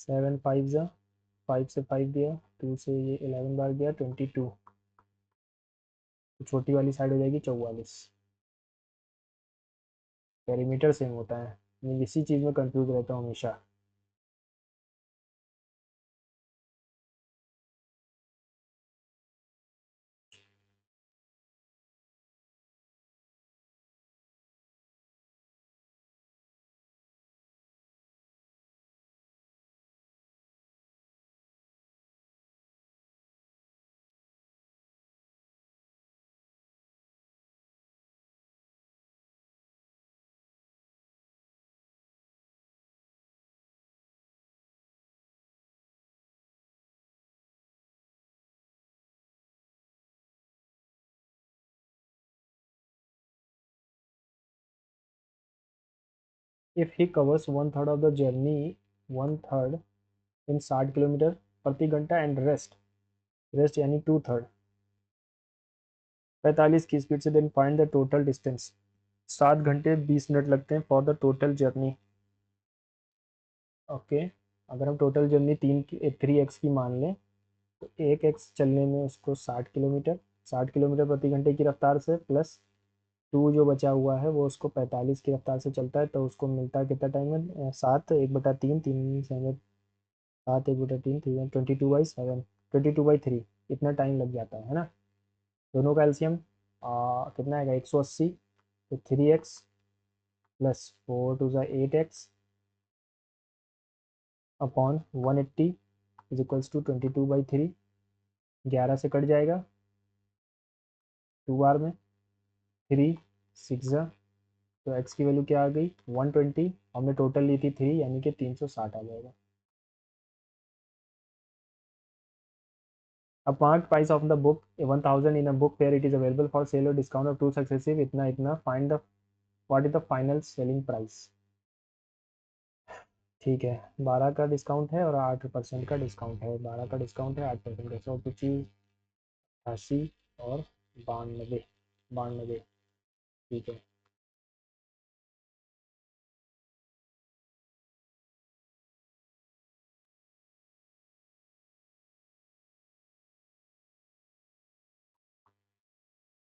7 5 जा, 5 से 5 गया, 2 से ये 11 बार गया, 22, तो छोटी वाली साइड हो जाएगी 44। पेरीमीटर सेम होता है, मैं इसी चीज़ में कंफ्यूज रहता हूँ हमेशा। If he covers 1/3 of the journey, 1/3 in 60 kilometre प्रति घंटा एंड रेस्ट, रेस्ट यानी 2/3 45 की स्पीड से, then find the total distance. 7 घंटे 20 मिनट लगते हैं for the total journey. Okay, अगर हम टोटल जर्नी 3x की मान लें, तो 1x चलने में उसको 60 किलोमीटर, 60 किलोमीटर प्रति घंटे की रफ्तार से, प्लस 2 जो बचा हुआ है वो उसको 45 की रफ्तार से चलता है, तो उसको मिलता है कितना टाइम है, 7 1/3, 7 1/3 22/7, 22/3, इतना टाइम लग जाता है ना। दोनों का एलसीएम कितना आएगा, 180, तो 3x plus 4 2 8x upon 180 is equals to 22/3, 11 से कट जाएगा 2 बार में, 3 6 तो x की वैल्यू क्या आ गई, 120, हमने टोटल ली थी 3, यानी कि 360 आ जाएगा। A marked price of the book 1000 in a book fair, it is available for sale or discount of 2 successive इतना इतना, find the what is the final selling price। ठीक है, 12 का डिस्काउंट है और 8% का डिस्काउंट है, 12 का डिस्काउंट है 8% का, 125 80 और 92, 92, ठीक है।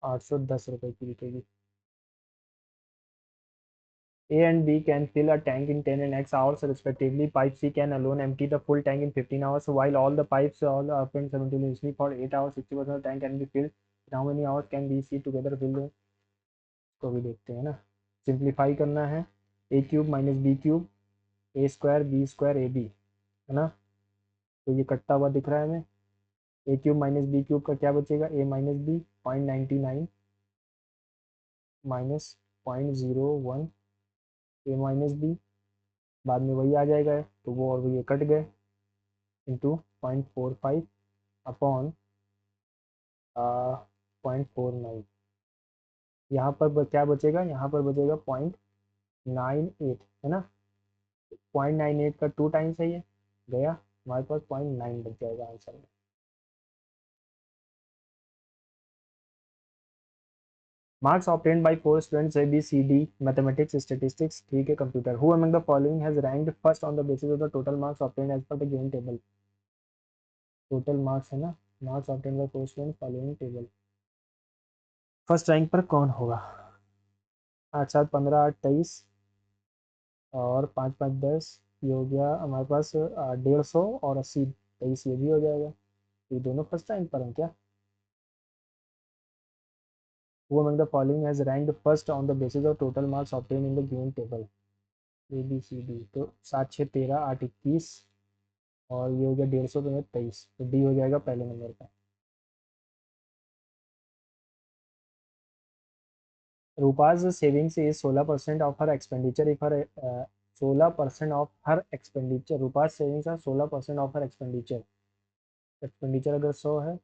810 रुपये की बिकेगी। A and B can fill a tank in 10 and X hours respectively. Pipe C can alone empty the full tank in 15 hours, while all the pipes all are opened simultaneously for 8 hours. 60% of the tank can be filled. In how many hours can B, C together fill the तो भी देखते हैं ना। Simplify करना है, a cube minus b cube a square b square a b, है ना। तो ये कटता हुआ दिख रहा है हमें। ए क्यूब माइनस बी क्यूब का क्या बचेगा, ए माइनस बी 0.99 माइनस 0.01 ए माइनस बी, बाद में वही आ जाएगा, तो वो और ये कट गए, इंटू 0.45 अपॉन 0.49। यहाँ पर क्या बचेगा, यहाँ पर बचेगा 0.98, है ना। 0.98 का 2 टाइम्स है, ये गया, हमारे पास 0.9 बच जाएगा आंसर में। Marks obtained by 4 students A B C D mathematics statistics, ठीक है, computer, who among the following has ranked first on the basis of the total marks obtained as per the given table. Total marks है ना, marks obtained by 4 students following table, first rank पर कौन होगा। 8 7 15 8 23 और 5 5 10, ये हो गया हमारे पास 150 और 80 23, ये भी हो जाएगा। ये दोनों फर्स्ट रैंक पर हैं क्या। Who among the following has ranked first on the basis of total marks obtained in the given table, A B C D. तो 7 6 13 8 21 और ये हो गया 150 पे 23, तो डी हो जाएगा पहले नंबर का। Rupa's savings is 16% of her expenditure if her 16% of her expenditure, Rupa's savings are 16% of her expenditure. Expenditure अगर 100 है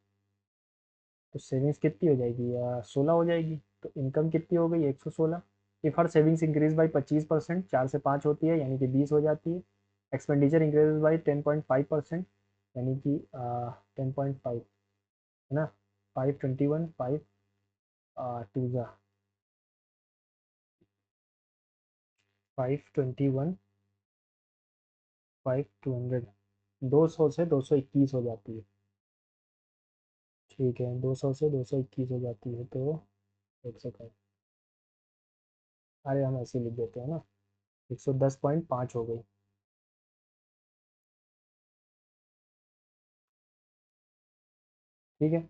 तो सेविंग्स कितनी हो जाएगी, 16 हो जाएगी। तो इनकम कितनी हो गई, 116। If her savings increase by 25%, 4 से 5 होती है यानी कि 20 हो जाती है। एक्सपेंडिचर इंक्रीज बाई 10.5%, यानी कि 10.5, है ना। 521 5 टू ज़ा 521 5 200, 200 से 221 हो जाती है, ठीक है, 200 से 221 हो जाती है, तो 100 अरे हम ऐसे लिख देते हैं ना, 110.5 हो गई, ठीक है।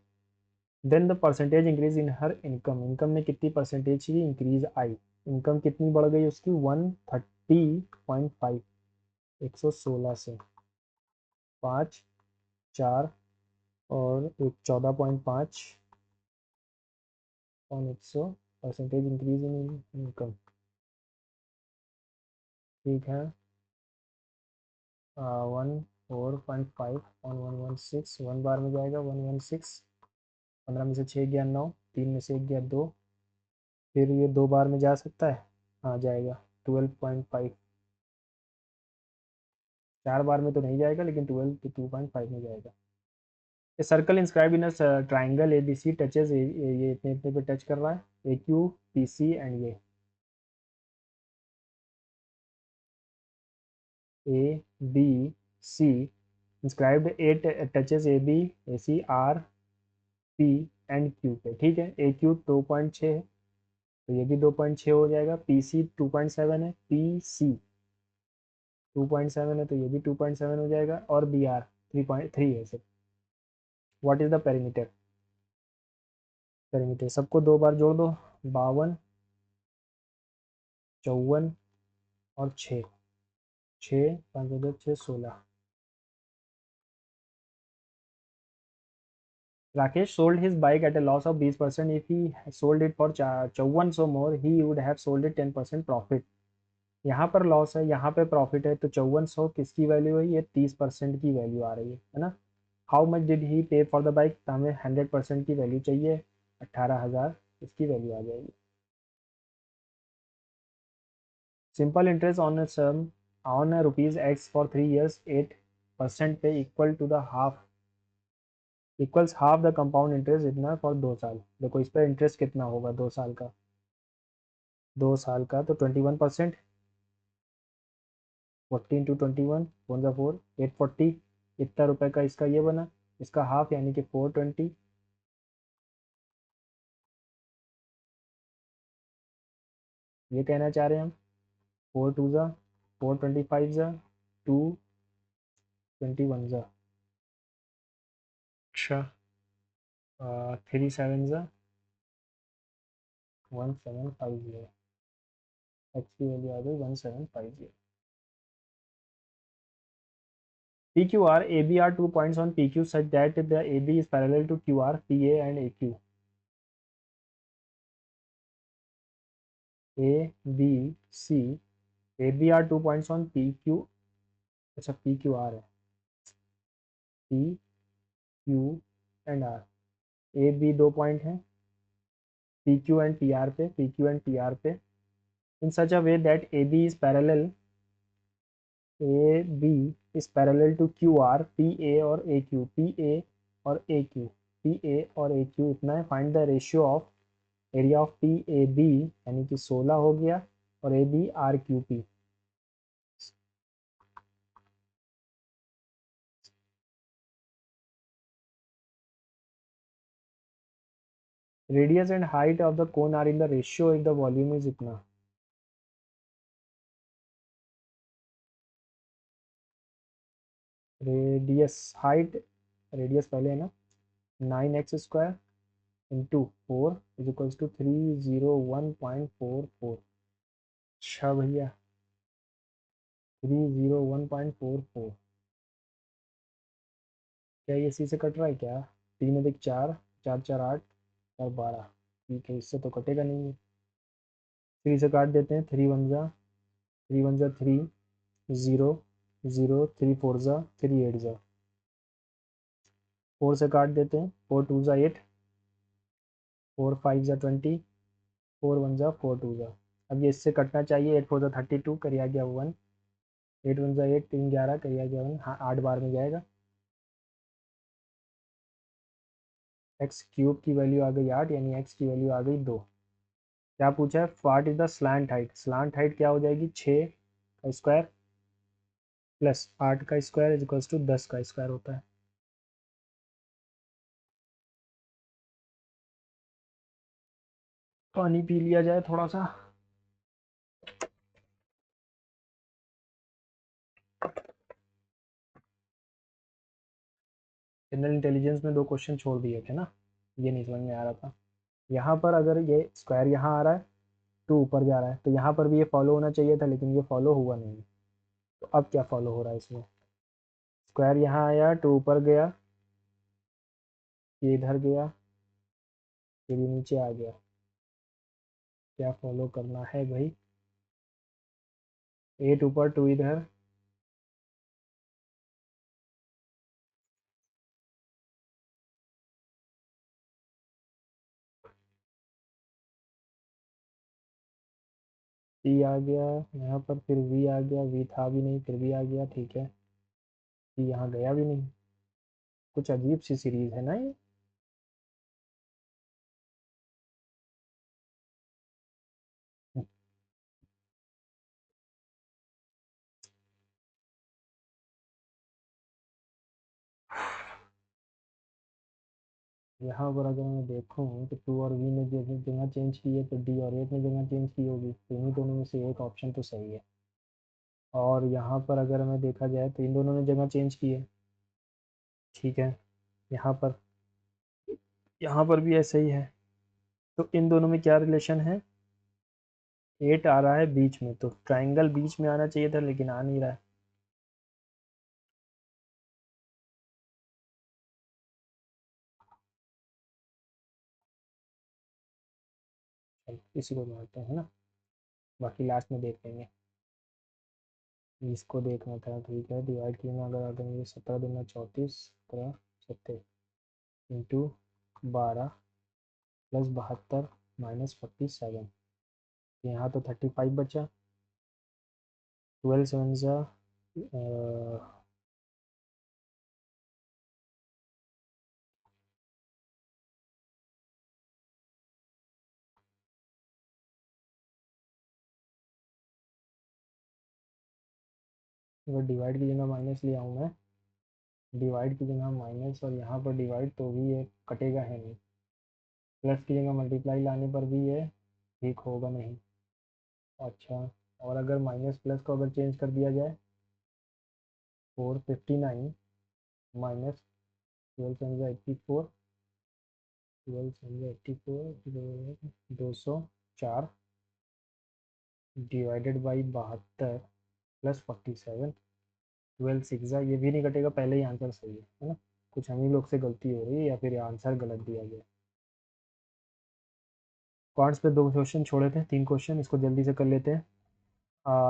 Then the percentage increase in her income, income में कितनी परसेंटेज की इंक्रीज आई, इनकम कितनी बढ़ गई उसकी, 130.5, 116 से 5 4 और एक 14.5 on 100, percentage increase in income, ठीक है। 1 4.5 ऑन 116, 1 बार में जाएगा 116, 15 में से 6 गया 9, 3 में से 1 गया 2, फिर ये 2 बार में जा सकता है, हाँ जाएगा 12.5, 4 बार में तो नहीं जाएगा लेकिन 12 to 2.5 में जाएगा। A circle inscribe in triangle A B C touches, ये इतने इतने पे टच कर रहा है, A Q P C and ये A B C, inscribed A touches A B A C are P and Q पे, ठीक है। ए क्यू 2.6 है तो ये भी 2.6 हो जाएगा, पी सी 2.7 है, पी सी 2.7 है तो ये भी 2.7 हो जाएगा, और बी आर 3.3 है sir. What is the perimeter, perimeter सबको 2 बार जोड़ दो, 52 54 और 6, 6 5 6 16। Rakesh sold his bike at a loss of 20%. If he sold it for 54 so more, he would have sold it 10% profit. यहाँ पर लॉस है, यहाँ पे प्रॉफिट है, तो 5400 किसकी वैल्यू है, ये 30% की वैल्यू आ रही है ना। हाउ मच डिड ही पे फॉर द बाइक, तो हमें 100% की वैल्यू चाहिए, 18,000 इसकी वैल्यू आ जाएगी। Simple interest on sum on rupees X for 3 years 8% पे equal to the half, equals half the compound interest, इतना फॉर 2 साल। देखो इस पर इंटरेस्ट कितना होगा 2 साल का, 2 साल का तो 21%, 14 to 21 4 840, इतना रुपए का इसका ये बना, इसका हाफ यानी कि 420, ये कहना चाह रहे हैं हम। 4 2 ज़ा 4 25 ज़ा 2 21 ज़ा, अच्छा 3 7 ज़ा 1750, एक्स की वैल्यू आ गई 1750। PQR AB are 2 points on PQ such that the AB is parallel to QR, PA and AQ. A, B, C, AB are 2 points on PQ. अच्छा PQR है, PQ and R. A, B 2 point हैं PQ and PR पे, PQ and PR पे, in such a way that AB is parallel, AB is parallel to QR, PA और AQ, PA और AQ, PA और AQ इतना है. Find the ratio of area of P A B यानी कि 16 हो गया और A B R Q P. Radius and height of the cone are in the ratio if the volume is इतना. Radius height, radius पहले है ना, 9x² into 4 is equals to 301.44. अच्छा भैया 301.44. क्या ये सी से कट रहा है क्या? 3 अधिक 4, 4 4 8 और 12. ठीक है, इससे तो कटेगा नहीं. 3 से काट देते हैं. 3 1 जा 3, 0 0, 3 4 जा 3 8 जा. 4 से काट देते हैं. 4 2 जा 8, 4 5 जा 20, 4 1 जा 4 2 जा. अब ये इससे कटना चाहिए. 8 4 जा 32, करिए आ गया 1. 8 1 जा 8, 3 11, करिए आ गया 1. हाँ 8 बार में जाएगा. एक्स क्यूब की वैल्यू आ गई 8, यानी एक्स की वैल्यू आ गई 2. क्या पूछा है? What is the slant height. Slant height क्या हो जाएगी? 6 का स्क्वायर प्लस 8 का स्क्वायर इज इक्वल्स टू 10 का स्क्वायर होता है. पानी पी लिया जाए थोड़ा सा. जनरल इंटेलिजेंस में 2 क्वेश्चन छोड़ दिए थे ना, ये नहीं समझ में आ रहा था. यहाँ पर अगर ये स्क्वायर यहाँ आ रहा है, 2 ऊपर जा रहा है, तो यहाँ पर भी ये फॉलो होना चाहिए था, लेकिन ये फॉलो हुआ नहीं. तो अब क्या फॉलो हो रहा है इसमें? स्क्वायर यहाँ आया, 2 ऊपर गया, ये इधर गया, फिर ये नीचे आ गया. क्या फॉलो करना है भाई? 8 ऊपर 2 इधर. सी आ गया यहाँ पर, फिर वी आ गया, वी था भी नहीं, फिर भी आ गया. ठीक है, सी यहाँ गया भी नहीं. कुछ अजीब सी सीरीज है ना ये. यहाँ पर अगर मैं देखूँ तो 2 और वी ने जगह चेंज की है, तो डी और 8 ने जगह चेंज की होगी. तो इन्हीं दोनों में से एक ऑप्शन तो सही है. और यहाँ पर अगर हमें देखा जाए तो इन दोनों ने जगह चेंज की है. ठीक है, यहाँ पर, यहाँ पर भी ऐसे ही है. तो इन दोनों में क्या रिलेशन है? 8 आ रहा है बीच में, तो ट्राइंगल बीच में आना चाहिए था, लेकिन आ नहीं रहा है. चलो इसी को मानते हैं ना, बाकी लास्ट में देख लेंगे. इसको देखना था. ठीक है, डिवाइड किए ना, अगर अगर ये 17 दूना 34, 17 इंटू 12 प्लस 72 माइनस 47. यहाँ तो 35 बचा. 12 7 जा, अगर डिवाइड की जगह माइनस ले आऊँ मैं, डिवाइड की जगह माइनस और यहाँ पर डिवाइड, तो भी ये कटेगा है नहीं. प्लस की जगह मल्टीप्लाई लाने पर भी ये ठीक होगा नहीं. अच्छा, और अगर माइनस प्लस को अगर चेंज कर दिया जाए, 459 माइनस 12 7 जा 84, 12 7 जा 84, 200 4 डिवाइडेड बाई 72 प्लस 47, 12 सिक्स ये भी नहीं कटेगा, पहले ही आंसर सही है ना। कुछ हम ही लोग से गलती हो रही है या फिर आंसर गलत दिया गया। क्वांट्स पे 2 क्वेश्चन छोड़े थे, 3 क्वेश्चन, इसको जल्दी से कर लेते हैं।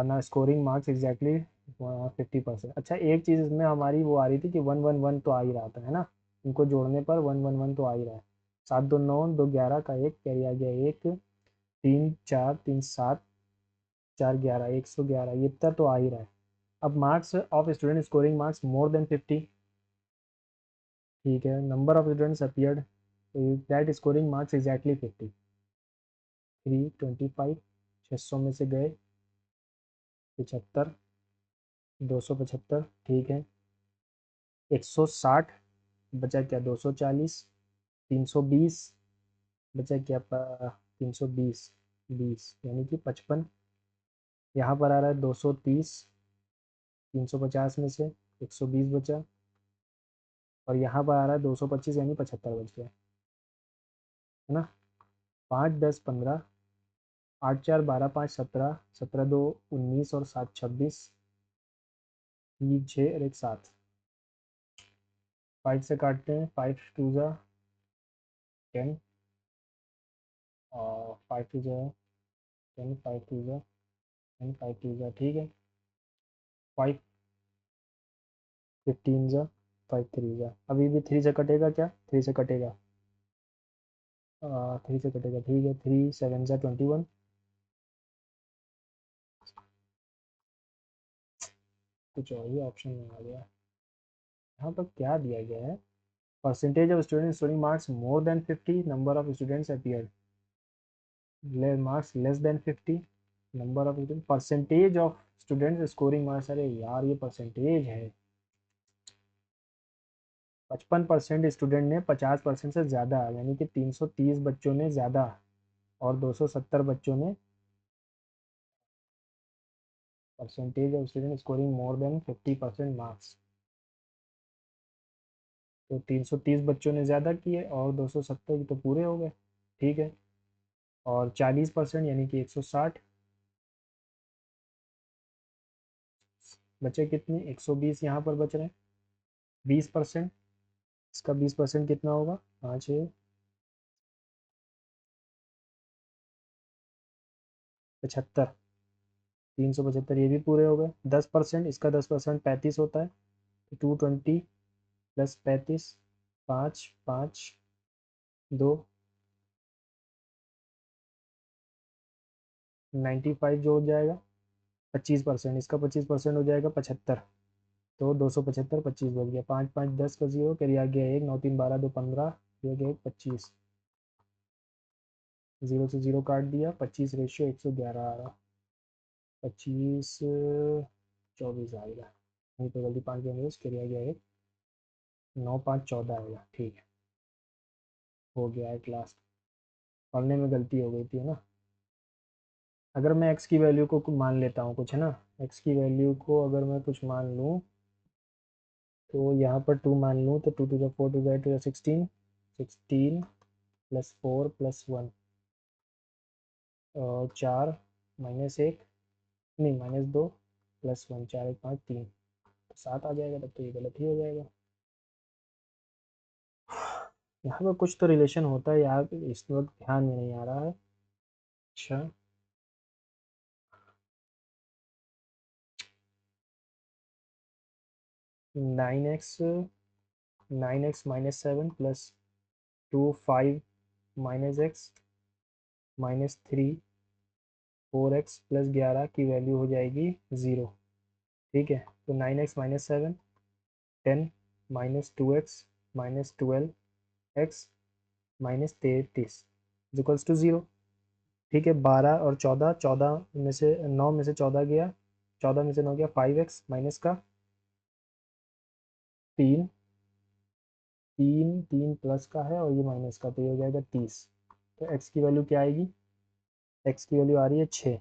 ना स्कोरिंग मार्क्स एग्जैक्टली 50%। अच्छा, एक चीज़ इसमें हमारी वो आ रही थी कि 111 तो आ ही रहा था, है ना। इनको जोड़ने पर 111 तो आ ही रहा है। 7 2 9 2 11 का एक कैरी आ गया, एक 3 4 3 7 4 11 111, ये इतना तो आ ही रहा है। अब marks of student scoring marks more than 50, ठीक है। Number of students appeared that scoring marks exactly 50, 325, 600 में से गए 75, 275, ठीक है। 160 बचा क्या, 240, 320 बचा क्या, 320, 20 यानी कि 55। यहाँ पर आ रहा है 230, 350 में से 120 बचा, और यहाँ पर आ रहा है 225 यानी 75 बच गया, है ना। 5 10 15, 8 4 12 5 17, 17 2 19 और 7 26, 3 6 और एक 7। 5 से काटते हैं, 5 2 जा 10, और 5 2 जा 10, 5 2 जा 10, 5 2 जा, ठीक है। 5 15 जा 5 3 जा, अभी भी 3 से कटेगा क्या, 3 से कटेगा, 3 से कटेगा, ठीक है। 3 7 जा 21, कुछ और ही ऑप्शन में आ गया। यहाँ पर क्या दिया गया है, percentage of student scoring marks more than 50, number of students appeared marks less than 50, number of student, percentage of students scoring marks, अरे यार ये परसेंटेज है। 55% स्टूडेंट ने 50% से ज़्यादा, यानी कि 330 बच्चों ने ज़्यादा, और 270 बच्चों ने, percentage of student scoring more than 50% marks, तो 330 बच्चों ने ज़्यादा किए और 270 तो पूरे हो गए, ठीक है। और 40% यानी कि 160, बचे कितने, 120 यहाँ पर बच रहे हैं। 20%, इसका 20% कितना होगा, 5 75, 375 ये भी पूरे हो गए। 10%, इसका 10% 35 होता है, तो 220 प्लस 35, 5 5 2 95 जो हो जाएगा। 25%, इसका 25% हो जाएगा 75, तो 275, 25 बच गया। 5 5 10 का जीरो, फिर आ गया एक, 9 3 12 2 15, ये गया एक 25, जीरो से जीरो काट दिया, 25 रेशियो 111 आ रहा, 25 24 आएगा, नहीं तो जल्दी 5 देंगे, उसके लिए आ गया एक, 9 5 14 आएगा, ठीक है। हो गया एक लास्ट, पढ़ने में गलती हो गई थी, है ना। अगर मैं x की वैल्यू को मान लेता हूँ कुछ, है ना, x की वैल्यू को अगर मैं कुछ मान लूँ, तो यहाँ पर 2 मान लूँ, तो 2 to the 4 to the 8 to the 16, 16 plus 4 plus 1, और 4 -1, नहीं -2 प्लस 1, 4 1 5 3, तो 7 आ जाएगा, तब तो ये गलत ही हो जाएगा। यहाँ पर कुछ तो रिलेशन होता है यार, इस वक्त ध्यान में नहीं आ रहा है। अच्छा, 9x, 9x -7 plus 2 5 -x -3 4x plus 11 की वैल्यू हो जाएगी 0, ठीक है। तो 9x -7 10 -2x -12x -33 equals to 0, ठीक है। 12 और 14, 14 में से 9 में से 14 गया, 14 में से 9 गया, 5x माइनस का 3, 3 3 प्लस का है और ये माइनस का, तो ये हो जाएगा 30। तो x की वैल्यू क्या आएगी, x की वैल्यू आ रही है 6।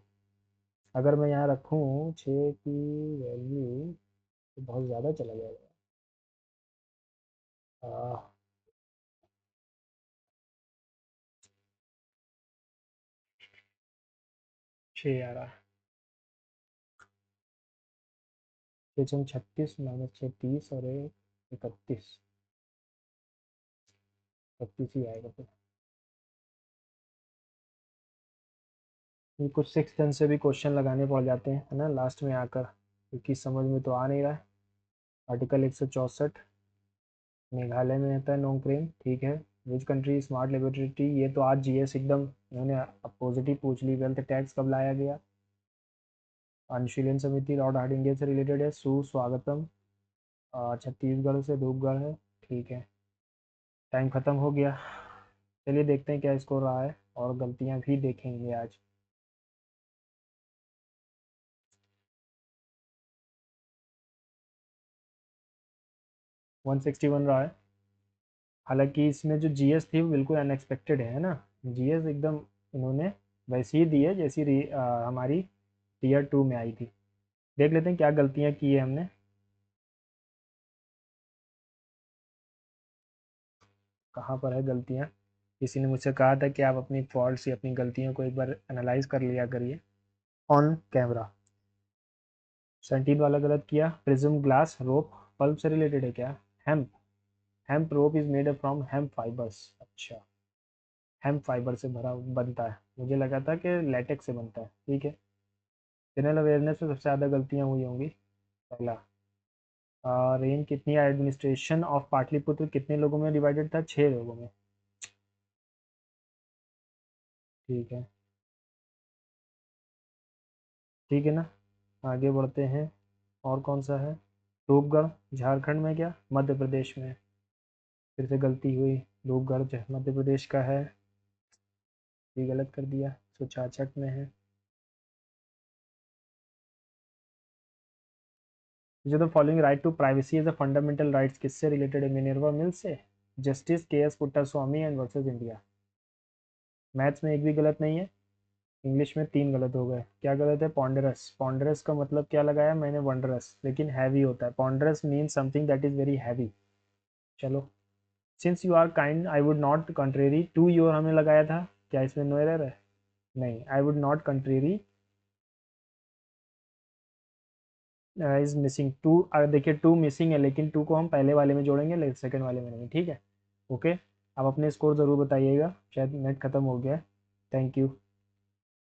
अगर मैं यहाँ रखूँ 6 की वैल्यू, तो बहुत ज़्यादा चला जाएगा। 6 आ रहा है। 36 माइनस 6 30 और 31, 32 ही आएगा फिर। ये कुछ 6th सेंस से भी क्वेश्चन लगाने पड़ जाते हैं, है ना, लास्ट में आकर, क्योंकि समझ में तो आ नहीं रहा है। आर्टिकल 164 मेघालय में रहता है नोंगक्रेम, ठीक है। विच कंट्री स्मार्ट लेबोरेटरी, ये तो आज जीएस एकदम इन्होंने अपोजिट ही पूछ ली। वेल्थ टैक्स कब लाया गया? अनुशीलन समिति लॉर्ड हार्डिंगे से रिलेटेड है। सुस्वागतम छत्तीसगढ़ से धूपगढ़ है, ठीक है। टाइम ख़त्म हो गया। चलिए देखते हैं क्या स्कोर रहा है, और गलतियां भी देखेंगे आज। वन 161 रहा है। हालांकि इसमें जो जीएस थी वो बिल्कुल अनएक्सपेक्टेड है ना। जीएस एकदम इन्होंने वैसी ही दी है जैसी हमारी टीयर 2 में आई थी। देख लेते हैं क्या गलतियां की है हमने। कहाँ पर है गलतियां? किसी ने मुझसे कहा था कि आप अपनी फॉल्ट्स या अपनी गलतियों को एक बार एनालाइज कर लिया करिए ऑन कैमरा। 17 वाला गलत किया। प्रिज्म ग्लास रोप पल्प से रिलेटेड है क्या? Hemp, hemp rope is made from hemp fibres. अच्छा, हेम्प फाइबर से भरा बनता है, मुझे लगा था कि लेटेक्स से बनता है, ठीक है। जनरल अवेयरनेस में सबसे ज़्यादा गलतियाँ हुई होंगी। पहला, रेंज कितनी है? एडमिनिस्ट्रेशन ऑफ पाटलिपुत्र कितने लोगों में डिवाइडेड था? 6 लोगों में, ठीक है। ठीक है ना, आगे बढ़ते हैं। और कौन सा है? रूपगढ़ झारखंड में क्या मध्य प्रदेश में? फिर से गलती हुई। रूपगढ़ मध्य प्रदेश का है, ये गलत कर दिया। 166 में है। जो the following right to privacy as a fundamental rights किससे रिलेटेड है? मिनर्वा मिल से। Justice K S Puttaswamy and versus India. Maths में एक भी गलत नहीं है। इंग्लिश में 3 गलत हो गए। क्या गलत है? पॉन्डरस, पॉन्डरस का मतलब क्या लगाया मैंने? वंडरस, लेकिन हैवी होता है। Ponderous means something that is very heavy. चलो, since you are kind I would not contrary to your हमने लगाया था, क्या इसमें नो एरर है? नहीं, I would not contrary is missing to. देखिए टू मिसिंग है, लेकिन टू को हम पहले वाले में जोड़ेंगे, सेकंड वाले में नहीं, ठीक है। ओके, आप अपने स्कोर ज़रूर बताइएगा, शायद नेट ख़त्म हो गया है। Thank you.